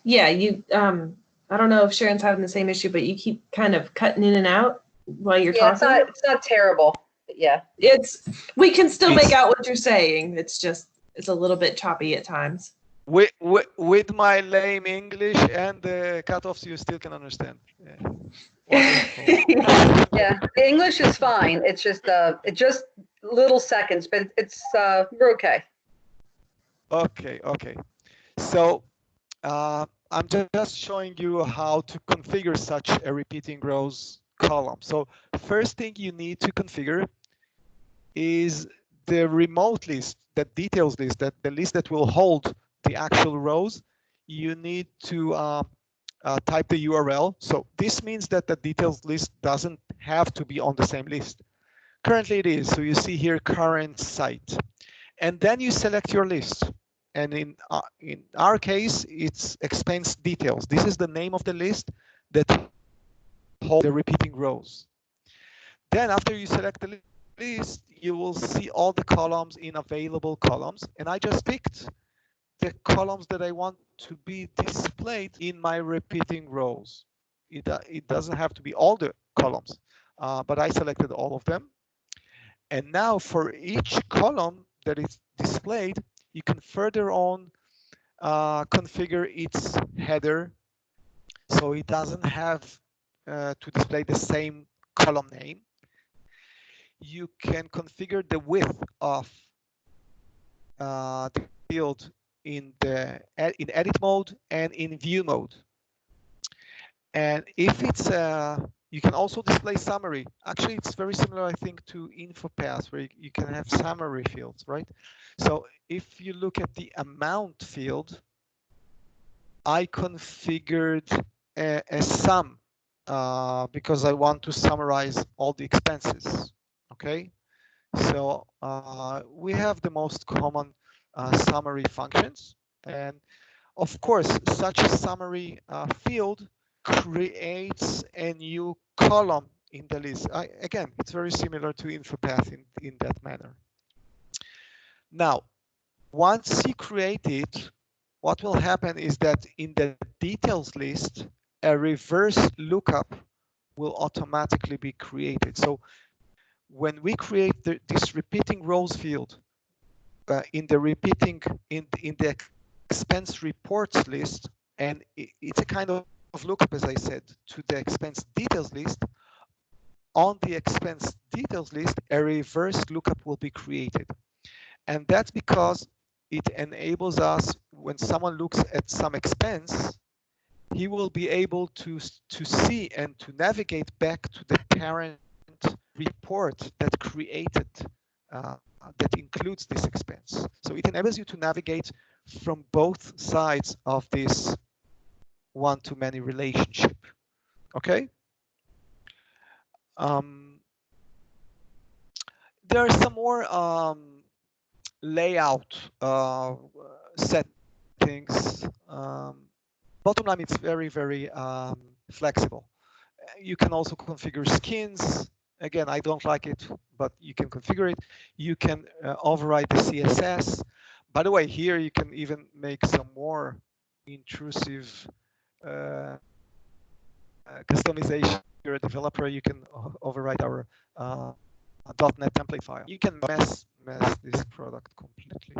Yeah, you I don't know if Sharon's having the same issue, but you keep kind of cutting in and out while you're talking. It's not terrible, but yeah. We can still make out what you're saying. It's a little bit choppy at times. With my lame English and the cutoffs, you still can understand. Yeah. Yeah, the English is fine. It's just little seconds, but we're okay. Okay. So I'm just showing you how to configure such a repeating rows column. So first thing you need to configure is the remote list, that details list, that the list that will hold the actual rows. You need to type the URL. So this means that the details list doesn't have to be on the same list. Currently it is. So you see here current site, and then you select your list. And in our case, it's expense details. This is the name of the list that holds the repeating rows. Then after you select the list, you will see all the columns in available columns. And I just picked the columns that I want to be displayed in my repeating rows. It doesn't have to be all the columns, but I selected all of them. And now for each column that is displayed, you can further on configure its header, so it doesn't have to display the same column name. You can configure the width of the field in edit mode and in view mode. And if it's you can also display summary. Actually, it's very similar, I think, to InfoPath, where you can have summary fields, right? So if you look at the amount field, I configured a sum because I want to summarize all the expenses. Okay, so we have the most common summary functions, and of course, such a summary field creates a new column in the list. Again, it's very similar to InfoPath in that manner. Now, once you create it, what will happen is that in the details list, a reverse lookup will automatically be created. So when we create this repeating rows field in the expense reports list, and it's a kind of lookup, as I said, to the expense details list. On the expense details list, a reverse lookup will be created. And that's because it enables us, when someone looks at some expense, he will be able to see and to navigate back to the parent report that created that includes this expense. So it enables you to navigate from both sides of this one-to-many relationship. Okay. There are some more layout settings. Bottom line, it's very, very flexible. You can also configure skins. Again, I don't like it, but you can configure it. You can override the CSS. By the way, here you can even make some more intrusive customization. If you're a developer, you can override our .NET template file. You can mess this product completely.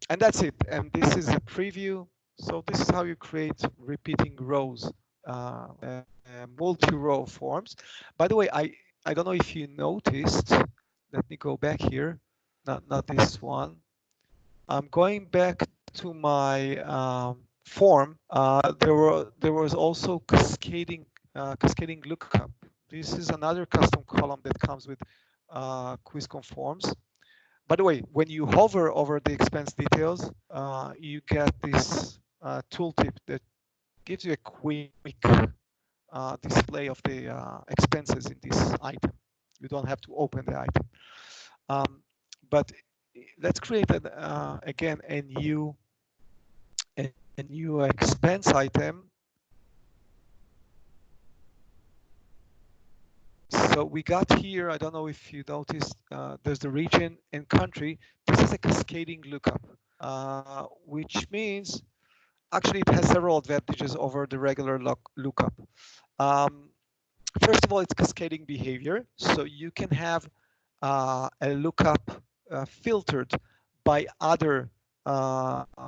And that's it. And this is a preview. So this is how you create repeating rows, multi-row forms. By the way, I don't know if you noticed. Let me go back here. Not this one. I'm going back to my form. There was also cascading lookup. This is another custom column that comes with QuizCon forms. By the way, when you hover over the expense details, you get this tooltip that gives you a quick display of the expenses in this item. You don't have to open the item. But let's create again a new expense item. So we got here, I don't know if you noticed, there's the region and country. This is a cascading lookup, which means actually it has several advantages over the regular lookup. First of all, it's cascading behavior. So you can have a lookup filtered by other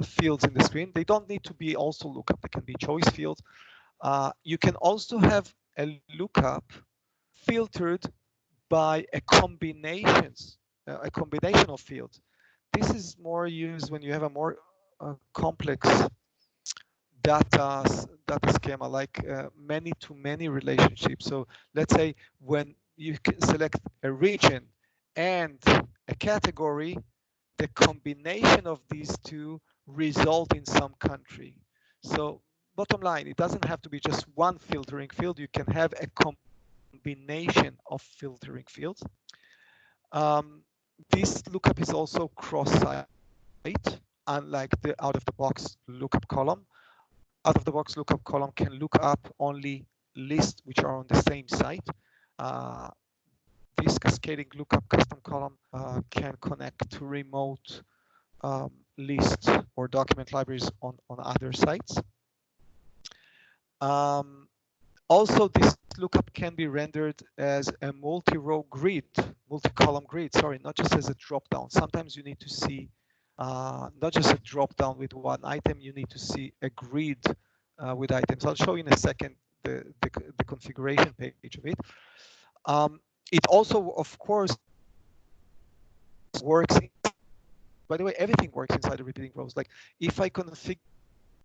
fields in the screen. They don't need to be also lookup. They can be choice fields. You can also have a lookup filtered by a combination of fields. This is more used when you have a more complex data schema, like many-to-many relationships. So let's say when you select a region and a category, the combination of these two result in some country. So bottom line, it doesn't have to be just one filtering field. You can have a combination of filtering fields. This lookup is also cross-site, unlike the out-of-the-box lookup column. Out-of-the-box lookup column can look up only lists which are on the same site. This cascading lookup custom column can connect to remote lists or document libraries on other sites. Also, this lookup can be rendered as a multi-row grid, multi-column grid, sorry, not just as a drop-down. Sometimes you need to see not just a drop-down with one item, you need to see a grid with items. I'll show you in a second the configuration page of it. It also, of course, works. By the way, everything works inside the repeating rows. Like if I configure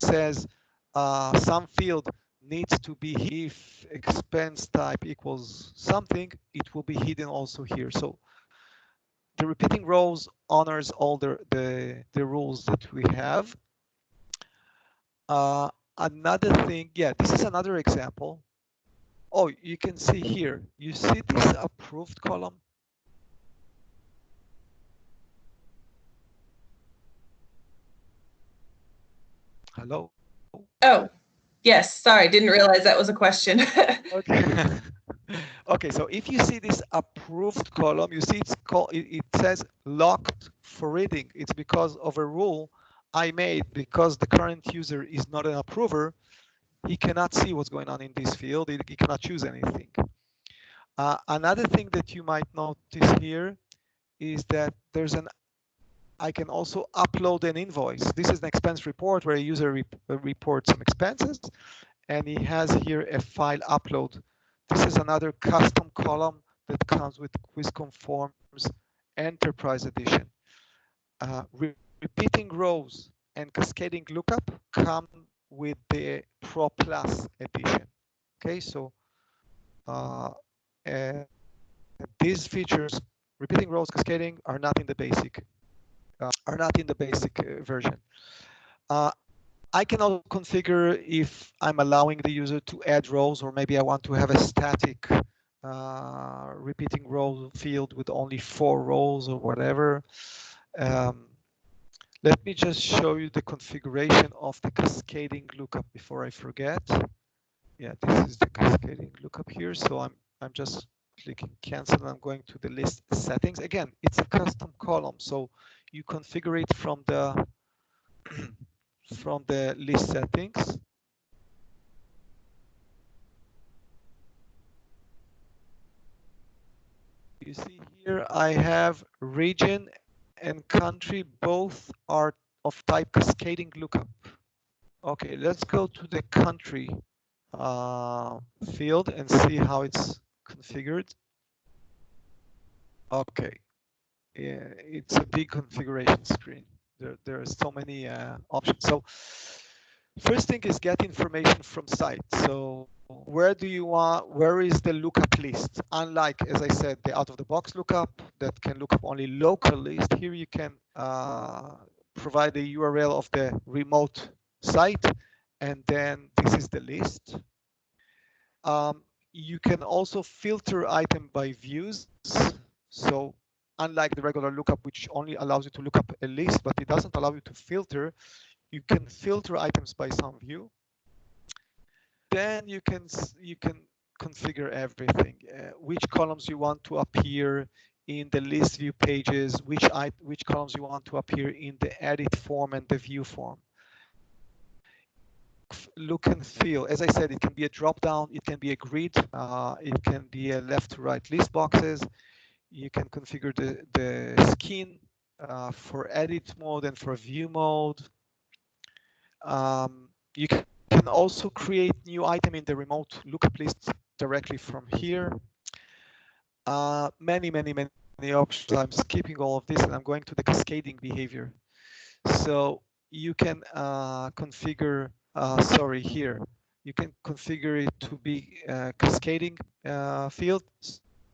says some field needs to be if expense type equals something, it will be hidden also here. So the repeating rows honors all the rules that we have. Another thing, yeah, this is another example. Oh, you can see here, you see this approved column? Hello? Oh, yes. Sorry, didn't realize that was a question. Okay. Okay, so if you see this approved column, you see it says locked for reading. It's because of a rule I made. Because the current user is not an approver, he cannot see what's going on in this field. He cannot choose anything. Another thing that you might notice here is that I can also upload an invoice. This is an expense report where a user reports some expenses, and he has here a file upload. This is another custom column that comes with QuizCon Forms Enterprise Edition. Repeating rows and cascading lookup come with the Pro Plus edition. Okay, so these features, repeating rows, cascading, are not in the basic version. I can also configure if I'm allowing the user to add rows, or maybe I want to have a static repeating row field with only 4 rows or whatever. Let me just show you the configuration of the cascading lookup before I forget. Yeah, this is the cascading lookup here. So I'm just clicking cancel, and I'm going to the list settings. Again, it's a custom column, so you configure it from the from the list settings. You see here I have region and country, both are of type cascading lookup. Okay, let's go to the country field and see how it's configured. Okay, yeah, it's a big configuration screen. There are so many options. So first thing is get information from site. So where is the lookup list? Unlike, as I said, the out-of-the-box lookup that can look up only local list, here you can provide the URL of the remote site, and then this is the list. You can also filter item by views. So unlike the regular lookup, which only allows you to look up a list, but it doesn't allow you to filter, you can filter items by some view. Then you can configure everything, which columns you want to appear in the list view pages, which columns you want to appear in the edit form and the view form. Look and feel, as I said, it can be a drop down, it can be a grid, it can be a left to right list boxes. You can configure the skin for edit mode and for view mode. You can also create new item in the remote lookup list directly from here. Many options. I'm skipping all of this and I'm going to the cascading behavior. So you can configure, here, you can configure it to be cascading field.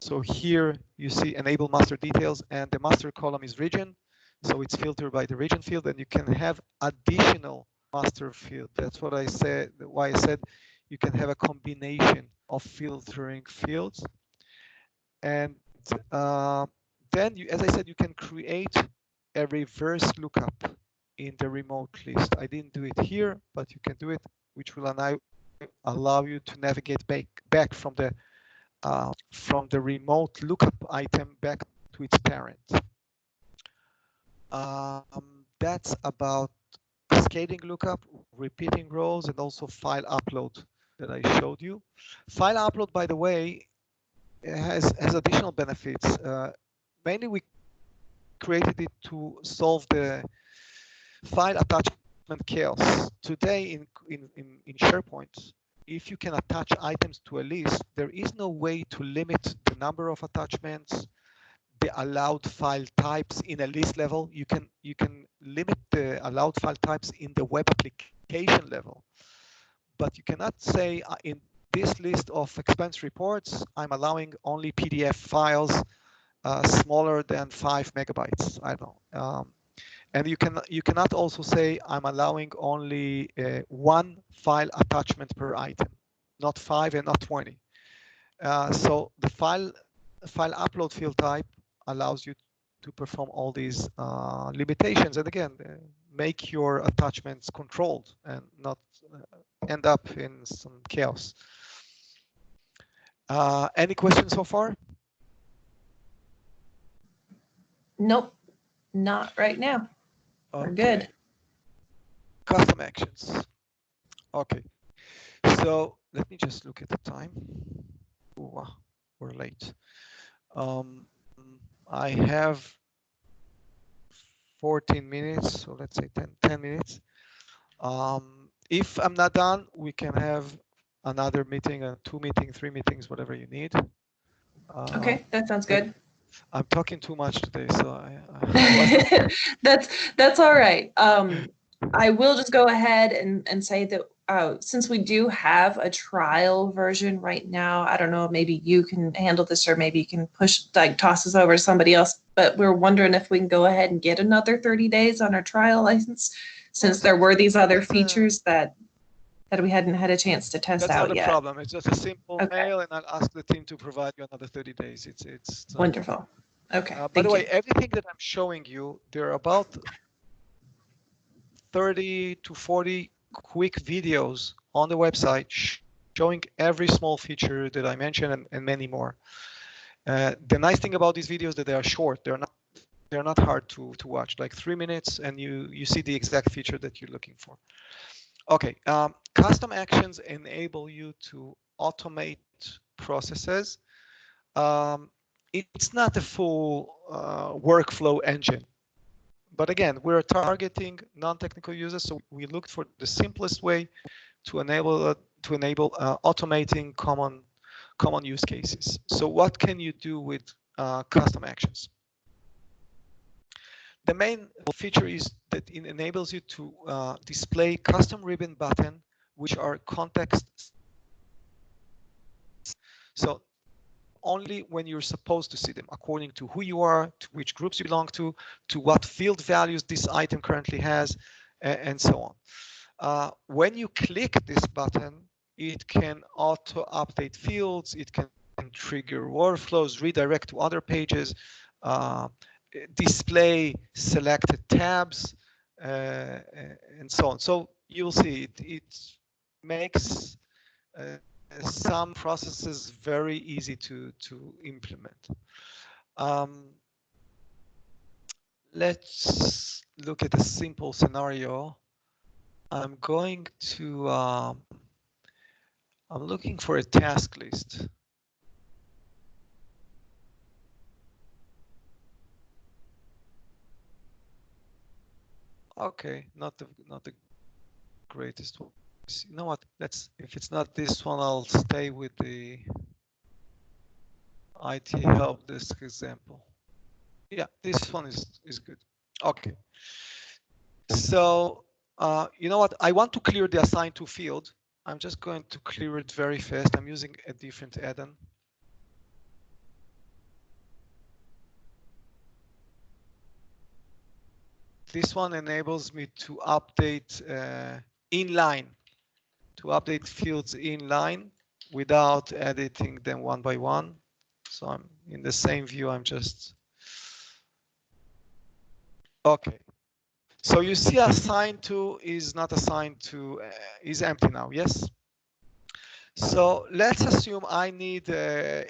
So here you see enable master details, and the master column is region. So it's filtered by the region field, and you can have additional master field. That's what I said, why I said you can have a combination of filtering fields. And then, as I said, you can create a reverse lookup in the remote list. I didn't do it here, but you can do it, which will allow you to navigate back from the remote lookup item back to its parent. That's about cascading lookup, repeating rows, and also file upload. that I showed you. File upload, by the way, has additional benefits. Mainly we created it to solve the file attachment chaos. Today in SharePoint, if you can attach items to a list, there is no way to limit the number of attachments, the allowed file types in a list level. You can limit the allowed file types in the web application level, but you cannot say in this list of expense reports, I'm allowing only PDF files smaller than 5 megabytes. I don't know. And you cannot also say I'm allowing only one file attachment per item, not 5 and not 20. So the file upload field type allows you to perform all these limitations, and again, make your attachments controlled and not end up in some chaos. Any questions so far? Nope, not right now. We're good. Custom actions. Okay, so let me just look at the time. Ooh, we're late. I have 14 minutes, so let's say 10 minutes. If I'm not done, we can have another meeting, 2 meetings, 3 meetings, whatever you need. Okay, that sounds good. I'm talking too much today, so I that's all right. I will just go ahead and say that since we do have a trial version right now, I don't know, maybe you can handle this, or maybe you can toss this over to somebody else, but we're wondering if we can go ahead and get another 30 days on our trial license, since there were these other features that we hadn't had a chance to test out yet. That's not a problem. It's just a simple mail, and I'll ask the team to provide you another 30 days. It's wonderful. Okay. By the way, everything that I'm showing you, there are about 30 to 40 quick videos on the website showing every small feature that I mentioned and many more. The nice thing about these videos is that they are short. They're not hard to watch, like 3 minutes, and you see the exact feature that you're looking for. Okay, custom actions enable you to automate processes. It's not a full workflow engine, but again, we're targeting non-technical users, so we looked for the simplest way to enable automating common use cases. So what can you do with custom actions? The main feature is that it enables you to display custom ribbon button, which are context. So only when you're supposed to see them, according to who you are, to which groups you belong to what field values this item currently has, and so on. When you click this button, it can auto-update fields, it can trigger workflows, redirect to other pages, display selected tabs, and so on. So you'll see it makes some processes very easy to implement. Let's look at a simple scenario. I'm going to I'm looking for a task list. Okay, not the greatest one. You know what? If it's not this one, I'll stay with the IT help desk example. Yeah, this one is good. Okay. So you know what? I want to clear the assign to field. I'm just going to clear it very fast. I'm using a different add-on. This one enables me to update inline, to update fields inline without editing them one by one. So I'm in the same view. I'm just okay. So you see assigned to is not assigned to, is empty now, yes? So let's assume I need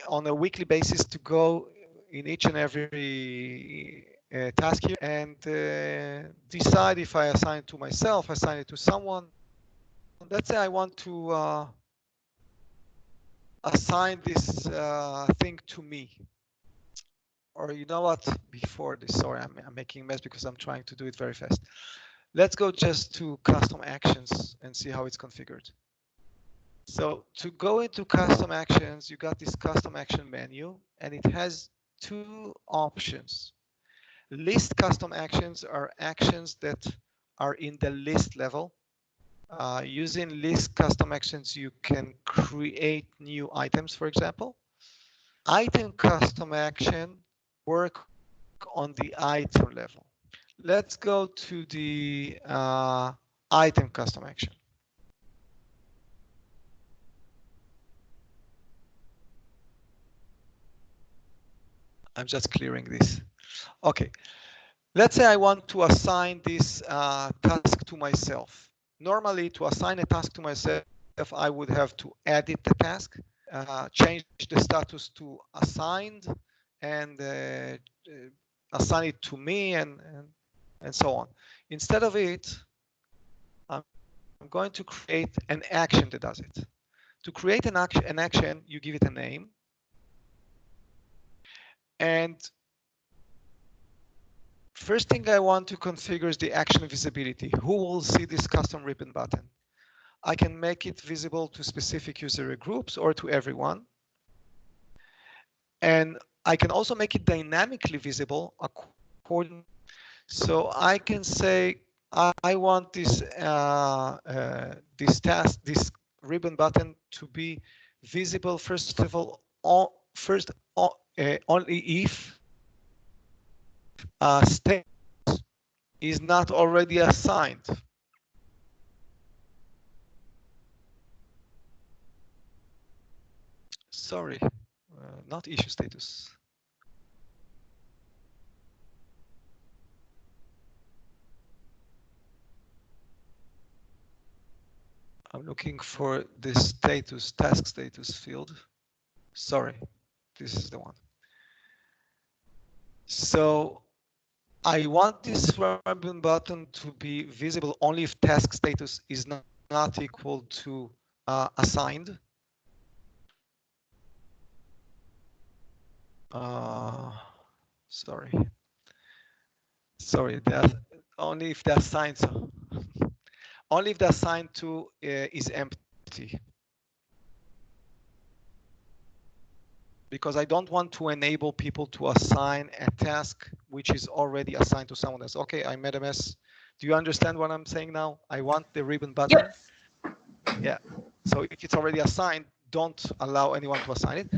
on a weekly basis to go in each and every task here and decide if I assign it to myself, assign it to someone. Let's say I want to assign this thing to me. Or you know what, before this, sorry, I'm making a mess because I'm trying to do it very fast. Let's go just to custom actions and see how it's configured. So to go into custom actions, you got this custom action menu, and it has two options. List custom actions are actions that are in the list level. Using list custom actions, you can create new items, for example. Item custom action work on the item level. Let's go to the item custom action. I'm just clearing this. Okay, let's say I want to assign this task to myself. Normally, to assign a task to myself, I would have to edit the task, change the status to assigned, and assign it to me, and so on. Instead of it, I'm going to create an action that does it. To create an action, you give it a name, and first thing I want to configure is the action visibility. Who will see this custom ribbon button? I can make it visible to specific user groups or to everyone. And I can also make it dynamically visible according. So I can say I want this this ribbon button to be visible first of all, only if state is not already assigned. Sorry, not issue status. I'm looking for the status, task status field. Sorry, this is the one. So I want this ribbon button to be visible only if task status is not equal to assigned. Sorry, that only if the assigned, so only if the assigned to is empty. Because I don't want to enable people to assign a task which is already assigned to someone else. Okay, I made a mess. Do you understand what I'm saying now? I want the ribbon button. Yep. Yeah. So if it's already assigned, don't allow anyone to assign it.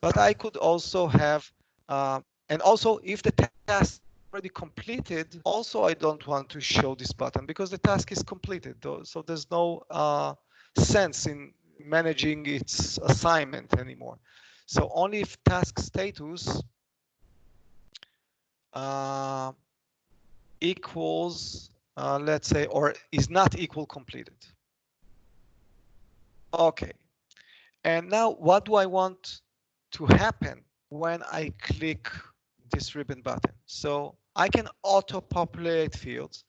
But I could also have, and also if the task is already completed, also I don't want to show this button because the task is completed. So there's no sense in managing its assignment anymore. So only if task status equals, let's say, or is not equal completed. Okay. And now what do I want to happen when I click this ribbon button? So I can auto-populate fields.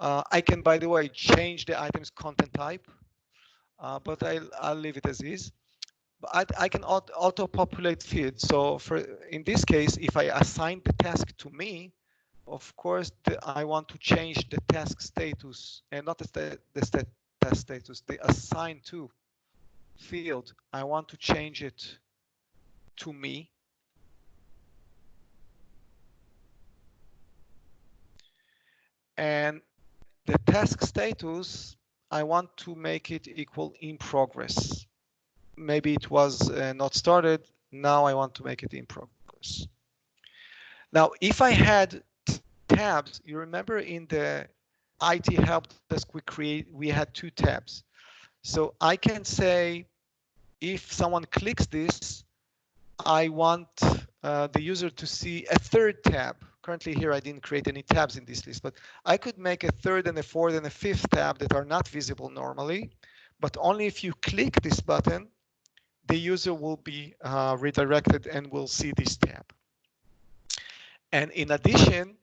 I can, by the way, change the item's content type, but I'll leave it as is. I can auto-populate fields. So in this case, if I assign the task to me, of course, I want to change the task status, and not the task status, the assign to field. I want to change it to me. And the task status, I want to make it equal in progress. Maybe it was not started. Now I want to make it in progress. Now, if I had tabs, you remember in the IT help desk we had two tabs. So I can say, if someone clicks this, I want the user to see a third tab. Currently here I didn't create any tabs in this list, but I could make a third and a fourth and a fifth tab that are not visible normally, but only if you click this button, the user will be redirected and will see this tab. And in addition,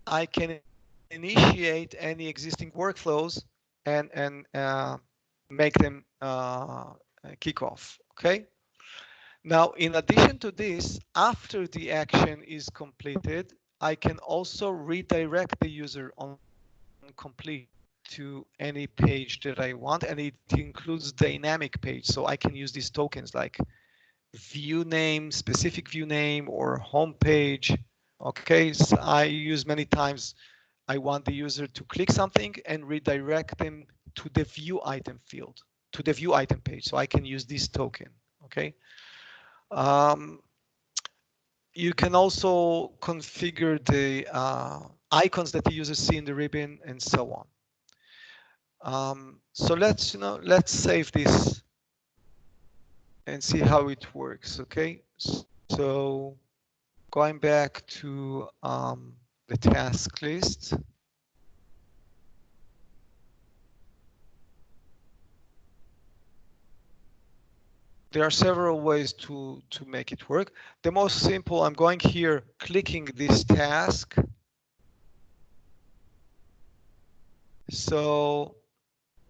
I can initiate any existing workflows and make them kickoff. Okay. Now, in addition to this, after the action is completed, I can also redirect the user on complete to any page that I want, and it includes dynamic page. So I can use these tokens like view name, specific view name, or home page. Okay, so I use many times. I want the user to click something and redirect them to the view item field, to the view item page. So I can use this token. Okay. You can also configure the icons that the user see in the ribbon and so on. So let's save this and see how it works. Okay, so going back to the task list. There are several ways to make it work. The most simple, I'm going here, clicking this task. So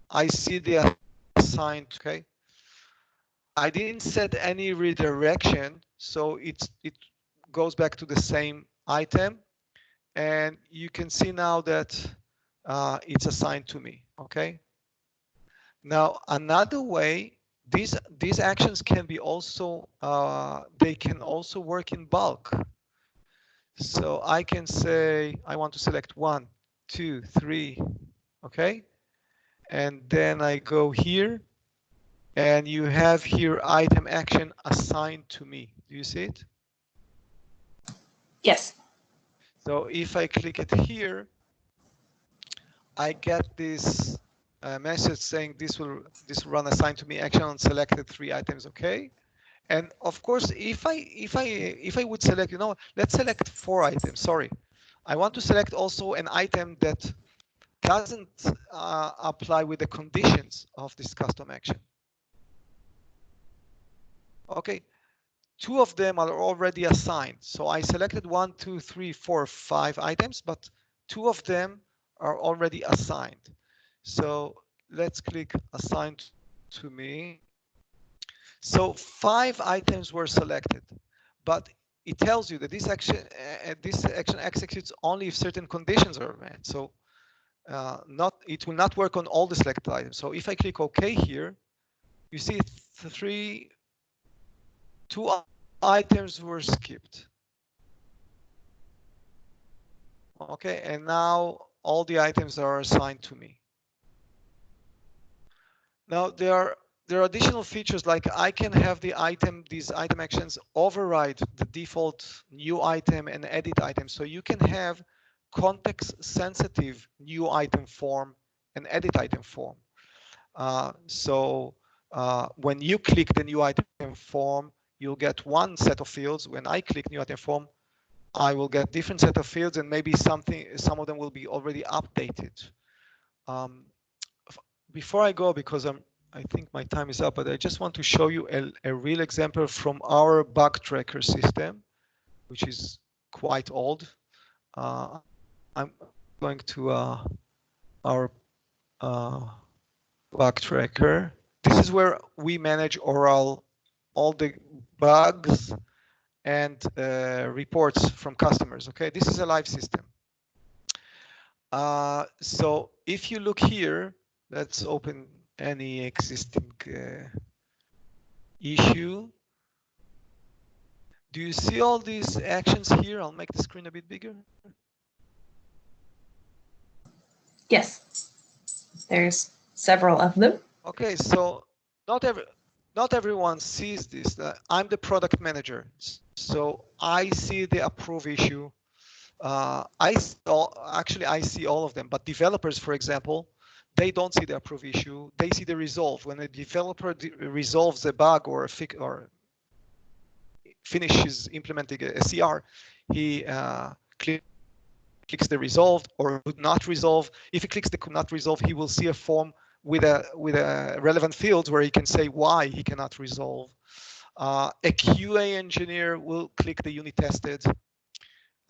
I see the assigned, okay. I didn't set any redirection, so it goes back to the same item. And you can see now that it's assigned to me, okay. Now, another way, these actions can be also, they can also work in bulk. So I can say, I want to select 1, 2, 3, okay? And then I go here, and you have here item action assigned to me. Do you see it? Yes. So if I click it here, I get this message saying this will run assigned to me action on selected 3 items, okay? And of course, if I would select, let's select 4 items. Sorry, I want to select also an item that doesn't apply with the conditions of this custom action. Okay, 2 of them are already assigned. So I selected 1, 2, 3, 4, 5 items, but 2 of them are already assigned. So let's click assigned to me. So 5 items were selected, but it tells you that this action executes only if certain conditions are met. So it will not work on all the selected items. So if I click OK here, you see 2 items were skipped. Okay, and now all the items are assigned to me. Now there are additional features, like I can have these item actions override the default new item and edit item. So you can have context sensitive new item form and edit item form. When you click the new item form, you'll get one set of fields. When I click new item form, I will get different set of fields, and maybe some of them will be already updated. Before I go, because I think my time is up, but I just want to show you a real example from our bug tracker system, which is quite old. I'm going to our bug tracker. This is where we manage all the bugs and reports from customers. Okay, this is a live system. So if you look here, let's open any existing issue. Do you see all these actions here? I'll make the screen a bit bigger. Yes. There's several of them. Okay, so not everyone sees this. I'm the product manager, so I see the approve issue. I see all of them, but developers, for example, they don't see the approve issue. They see the resolve. When a developer resolves a bug or finishes implementing a CR, he clicks the resolve or could not resolve. If he clicks the could not resolve, he will see a form with a relevant fields where he can say why he cannot resolve. A QA engineer will click the unit tested.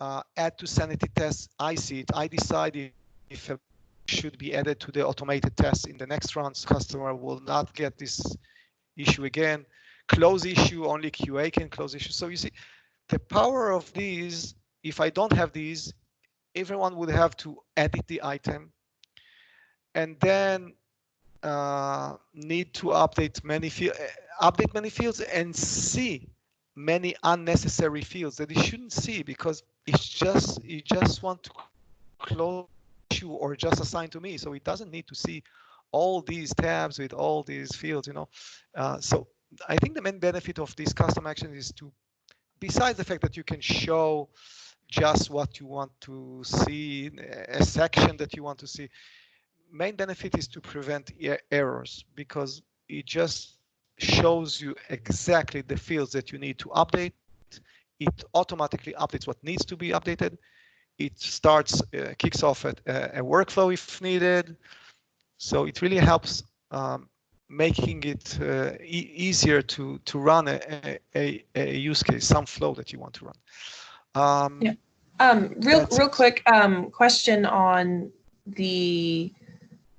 Add to sanity tests. I see it. I decide if it should be added to the automated tests in the next runs. Customer will not get this issue again. Close issue, only QA can close issue. So you see, the power of these, if I don't have these, everyone would have to edit the item and then need to update many fields and see many unnecessary fields that you shouldn't see, because it's just, you just want to close issue or just assign to me, so it doesn't need to see all these tabs with all these fields, you know. So I think the main benefit of this custom action is to, besides the fact that you can show just what you want to see, a section that you want to see, main benefit is to prevent errors, because it just shows you exactly the fields that you need to update. It automatically updates what needs to be updated. It starts, kicks off a workflow if needed. So it really helps making it easier to run a use case, some flow that you want to run. Yeah. Real quick question on the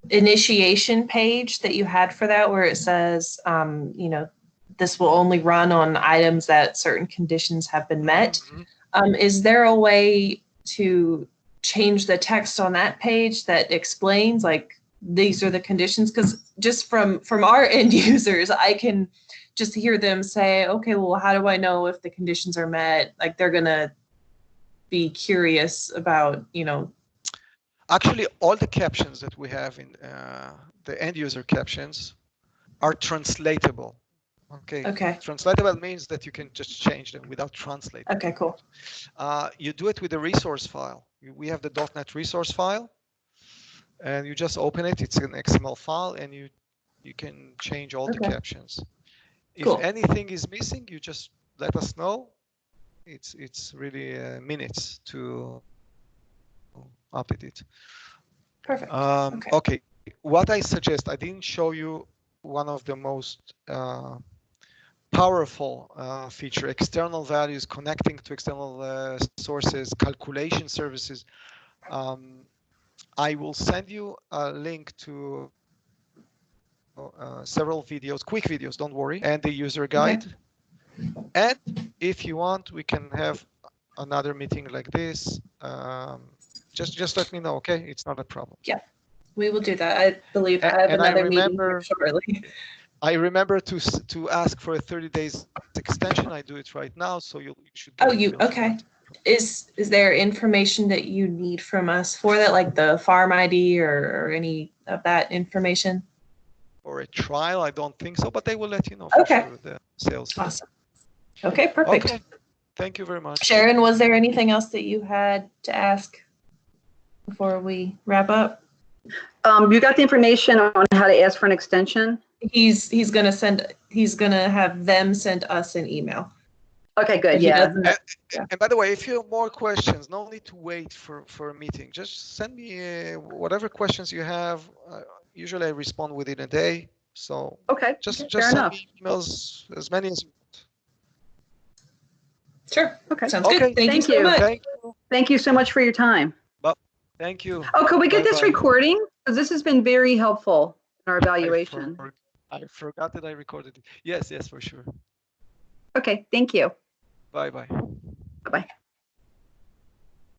initiation page that you had for that, where it says, you know, this will only run on items that certain conditions have been met. Mm-hmm. Is there a way to change the text on that page that explains, like, these are the conditions? Because just from our end users, I can just hear them say, okay, well, how do I know if the conditions are met? Like, they're gonna be curious about, you know. Actually, all the captions that we have in the end user captions are translatable. Okay. Translatable means that you can just change them without translating. Okay, cool. You do it with a resource file. We have the .NET resource file, and you just open it. It's an XML file, and you can change all the captions. Cool. If anything is missing, you just let us know. It's really minutes to update it. Perfect. Okay. What I suggest, I didn't show you one of the most powerful feature, external values, connecting to external sources, calculation services. I will send you a link to several videos, quick videos, don't worry, and the user guide. Okay. And if you want, we can have another meeting like this. Just let me know, okay? It's not a problem. Yeah, we will do that. I believe I have another meeting shortly. I remember to ask for a 30 days extension. I do it right now, so you should. Oh, okay? Is there information that you need from us for that, like the farm ID or any of that information? Or a trial? I don't think so, but they will let you know for sure. The sales. Awesome. Okay, perfect. Okay. Thank you very much. Sharon, was there anything else that you had to ask before we wrap up? You got the information on how to ask for an extension? He's gonna have them send us an email. Okay, good. Yeah. And by the way, if you have more questions, no need to wait for a meeting. Just send me whatever questions you have. Usually I respond within a day. So just send me emails, as many as you want. Sure. Okay. Sounds good. Thank you so much. Thank you so much for your time. Thank you. Oh, could we get this recording? Because this has been very helpful in our evaluation. I forgot that I recorded it. Yes, for sure. Okay, thank you. Bye-bye. Bye-bye.